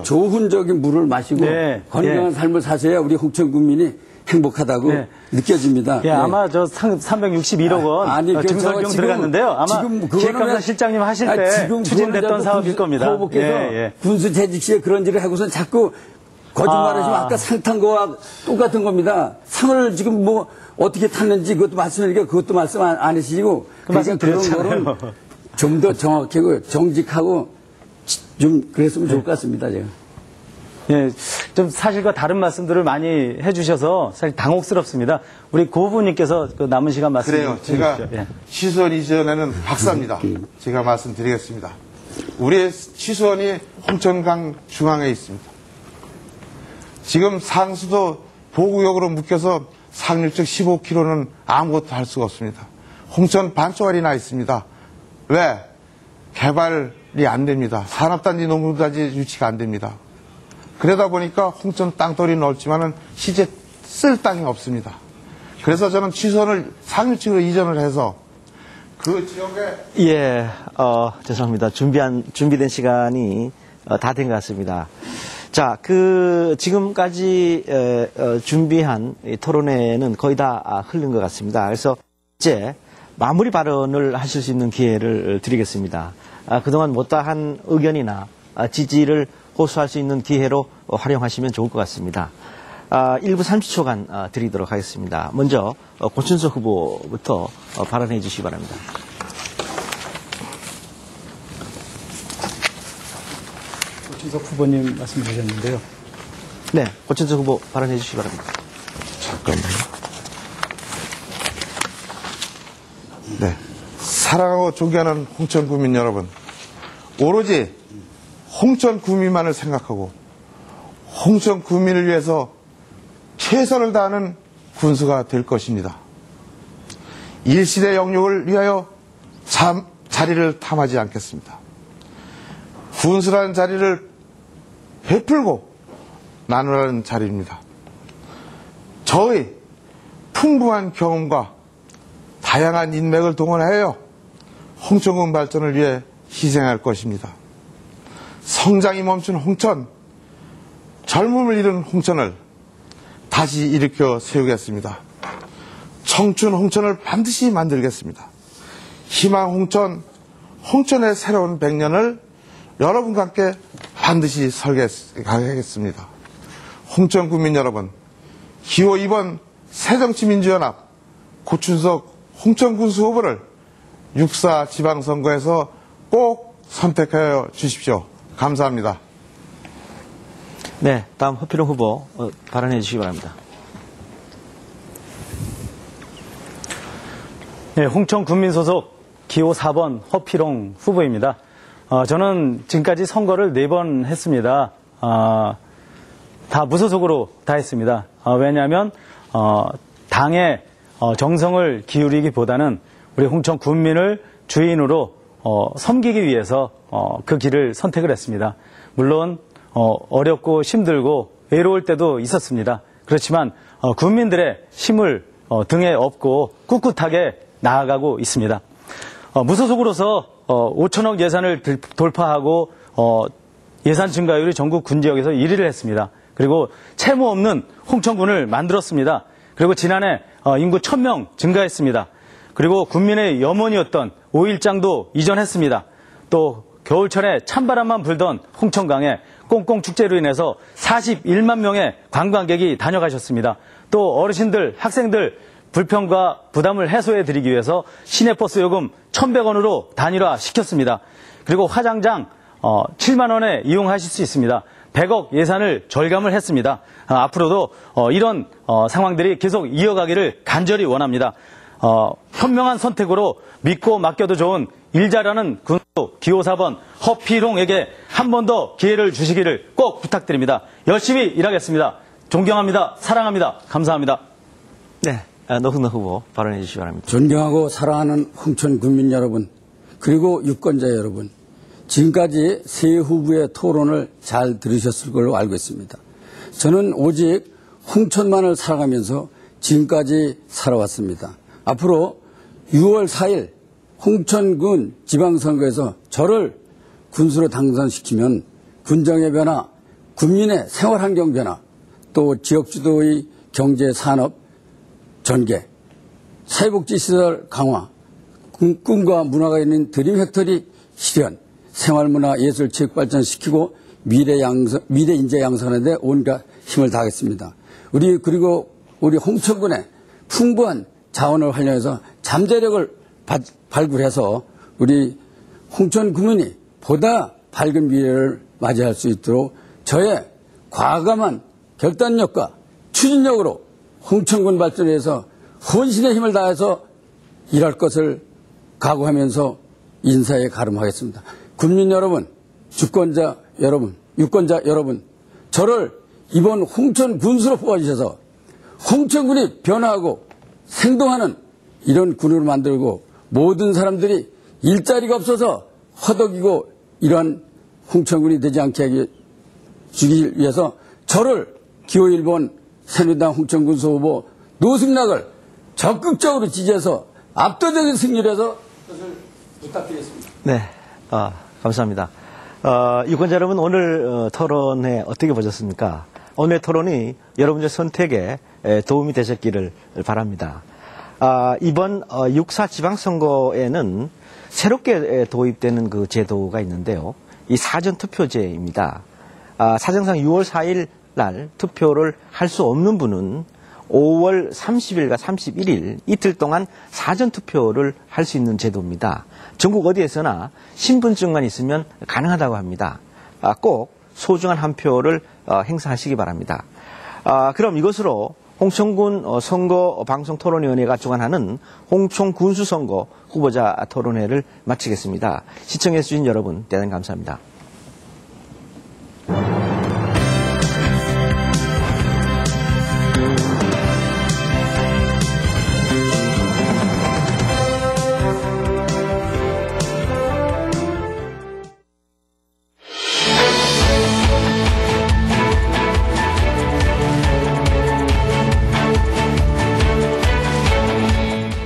좋은 물을 마시고 건강한 삶을 사셔야 우리 홍천 국민이 행복하다고 느껴집니다. 아마 361억 원 증설 비용 들어갔는데요. 아마 기획감사 실장님 하실 때 추진됐던 사업일 겁니다. 후보께서 군수 재직 시에 그런 일을 하고선 자꾸 거짓말하시면 아까 상 탄 거와 똑같은 겁니다. 상을 지금 어떻게 탔는지 그것도 말씀하니까 그것도 말씀 안 하시고 그러니까 그런 거는 좀 더 정확하고 정직하고 좀 그랬으면 좋을 것 같습니다. 제가. 좀 사실과 다른 말씀들을 많이 해주셔서 사실 당혹스럽습니다. 우리 고 후보님께서 남은 시간 말씀해 주십시오. 그래요. 제가 취수원 이전에는 박사입니다. 제가 말씀드리겠습니다. 우리의 취수원이 홍천강 중앙에 있습니다. 지금 상수도 보구역으로 묶여서 상륙적 15km는 아무것도 할 수가 없습니다. 홍천 반쪽알이 나 있습니다. 왜? 개발이 안 됩니다. 산업단지, 농업단지 유치가 안 됩니다. 그러다 보니까 홍천 땅덩이 넓지만은 실제 쓸 땅이 없습니다. 그래서 저는 취수원을 상류층으로 이전을 해서 그 지역에 죄송합니다. 준비된 시간이 다 된 것 같습니다. 자, 지금까지 준비한 이 토론회는 거의 다 흐른 것 같습니다. 그래서 이제 마무리 발언을 하실 수 있는 기회를 드리겠습니다. 그동안 못다한 의견이나 지지를 호소할 수 있는 기회로 활용하시면 좋을 것 같습니다. 1분 30초간 드리도록 하겠습니다. 먼저 고춘석 후보부터 발언해 주시기 바랍니다. 고친석 후보님 말씀 주셨는데요. 네, 고천석 후보 발언해 주시기 바랍니다. 잠깐만요. 네. 사랑하고 존경하는 홍천 구민 여러분. 오로지 홍천 구민만을 생각하고 홍천 구민을 위해서 최선을 다하는 군수가 될 것입니다. 일시대 영역을 위하여 자리를 탐하지 않겠습니다. 군수라는 자리를 베풀고 나누라는 자리입니다. 저의 풍부한 경험과 다양한 인맥을 동원하여 홍천군 발전을 위해 희생할 것입니다. 성장이 멈춘 홍천, 젊음을 잃은 홍천을 다시 일으켜 세우겠습니다. 청춘 홍천을 반드시 만들겠습니다. 희망 홍천, 홍천의 새로운 100년을 여러분과 함께 반드시 설계하겠습니다. 홍천 국민 여러분, 기호 2번 새정치민주연합 고춘석 홍천군수 후보를 6.4 지방선거에서 꼭 선택하여 주십시오. 감사합니다. 네, 다음 허필용 후보 발언해 주시기 바랍니다. 네, 홍천 군민 소속 기호 4번 허필용 후보입니다. 저는 지금까지 선거를 4번 했습니다. 다 무소속으로 다 했습니다. 왜냐하면 당의 정성을 기울이기보다는 우리 홍천 군민을 주인으로 섬기기 위해서 그 길을 선택을 했습니다. 물론 어렵고 힘들고 외로울 때도 있었습니다. 그렇지만 국민들의 힘을 등에 업고 꿋꿋하게 나아가고 있습니다. 무소속으로서 5천억 예산을 돌파하고 예산 증가율이 전국 군지역에서 1위를 했습니다. 그리고 채무 없는 홍천군을 만들었습니다. 그리고 지난해 인구 1000명 증가했습니다. 그리고 국민의 염원이었던 5일장도 이전했습니다. 또 겨울철에 찬바람만 불던 홍천강에 꽁꽁축제로 인해서 41만 명의 관광객이 다녀가셨습니다. 또 어르신들, 학생들 불편과 부담을 해소해드리기 위해서 시내버스 요금 1,100원으로 단일화 시켰습니다. 그리고 화장장 7만 원에 이용하실 수 있습니다. 100억 예산을 절감을 했습니다. 앞으로도 이런 상황들이 계속 이어가기를 간절히 원합니다. 현명한 선택으로 믿고 맡겨도 좋은 일 잘하는 군수 기호 4번 허필홍에게 한 번 더 기회를 주시기를 꼭 부탁드립니다. 열심히 일하겠습니다. 존경합니다. 사랑합니다. 감사합니다. 네, 노승남 후보 발언해 주시기 바랍니다. 존경하고 사랑하는 홍천 군민 여러분, 그리고 유권자 여러분, 지금까지 세 후보의 토론을 잘 들으셨을 걸로 알고 있습니다. 저는 오직 홍천만을 살아가면서 지금까지 살아왔습니다. 앞으로 6월 4일 홍천군 지방선거에서 저를 군수로 당선시키면 군정의 변화, 국민의 생활환경 변화, 또 지역주도의 경제, 산업 전개, 사회복지시설 강화, 꿈과 문화가 있는 드림 팩토리 실현, 생활문화 예술 체육 발전시키고 미래 인재 양성에 대해 온갖 힘을 다하겠습니다. 그리고 우리 홍천군의 풍부한 자원을 활용해서 잠재력을 발굴해서 우리 홍천 구민이 보다 밝은 미래를 맞이할 수 있도록 저의 과감한 결단력과 추진력으로 홍천군 발전을 위해서 혼신의 힘을 다해서 일할 것을 각오하면서 인사에 가름하겠습니다. 국민 여러분, 주권자 여러분, 유권자 여러분, 저를 이번 홍천 군수로 뽑아주셔서 홍천군이 변화하고 생동하는 이런 군으로 만들고 모든 사람들이 일자리가 없어서 허덕이고 이러한 홍천군이 되지 않게 주기 위해서 저를 기호 1번 새누리당 홍천군수 후보 노승락을 적극적으로 지지해서 압도적인 승리를 해서 그것을 부탁드리겠습니다. 네, 감사합니다. 유권자 여러분, 오늘 토론회 어떻게 보셨습니까? 오늘 토론이 여러분의 선택에 도움이 되셨기를 바랍니다. 이번 6.4 지방선거에는 새롭게 도입되는 그 제도가 있는데요. 이 사전투표제입니다. 사정상 6월 4일 날 투표를 할 수 없는 분은 5월 30일과 31일 이틀 동안 사전투표를 할 수 있는 제도입니다. 전국 어디에서나 신분증만 있으면 가능하다고 합니다. 꼭 소중한 한 표를 행사하시기 바랍니다. 그럼 이것으로 홍천군 선거방송토론위원회가 주관하는 홍천군수선거 후보자 토론회를 마치겠습니다. 시청해주신 여러분 대단히 감사합니다.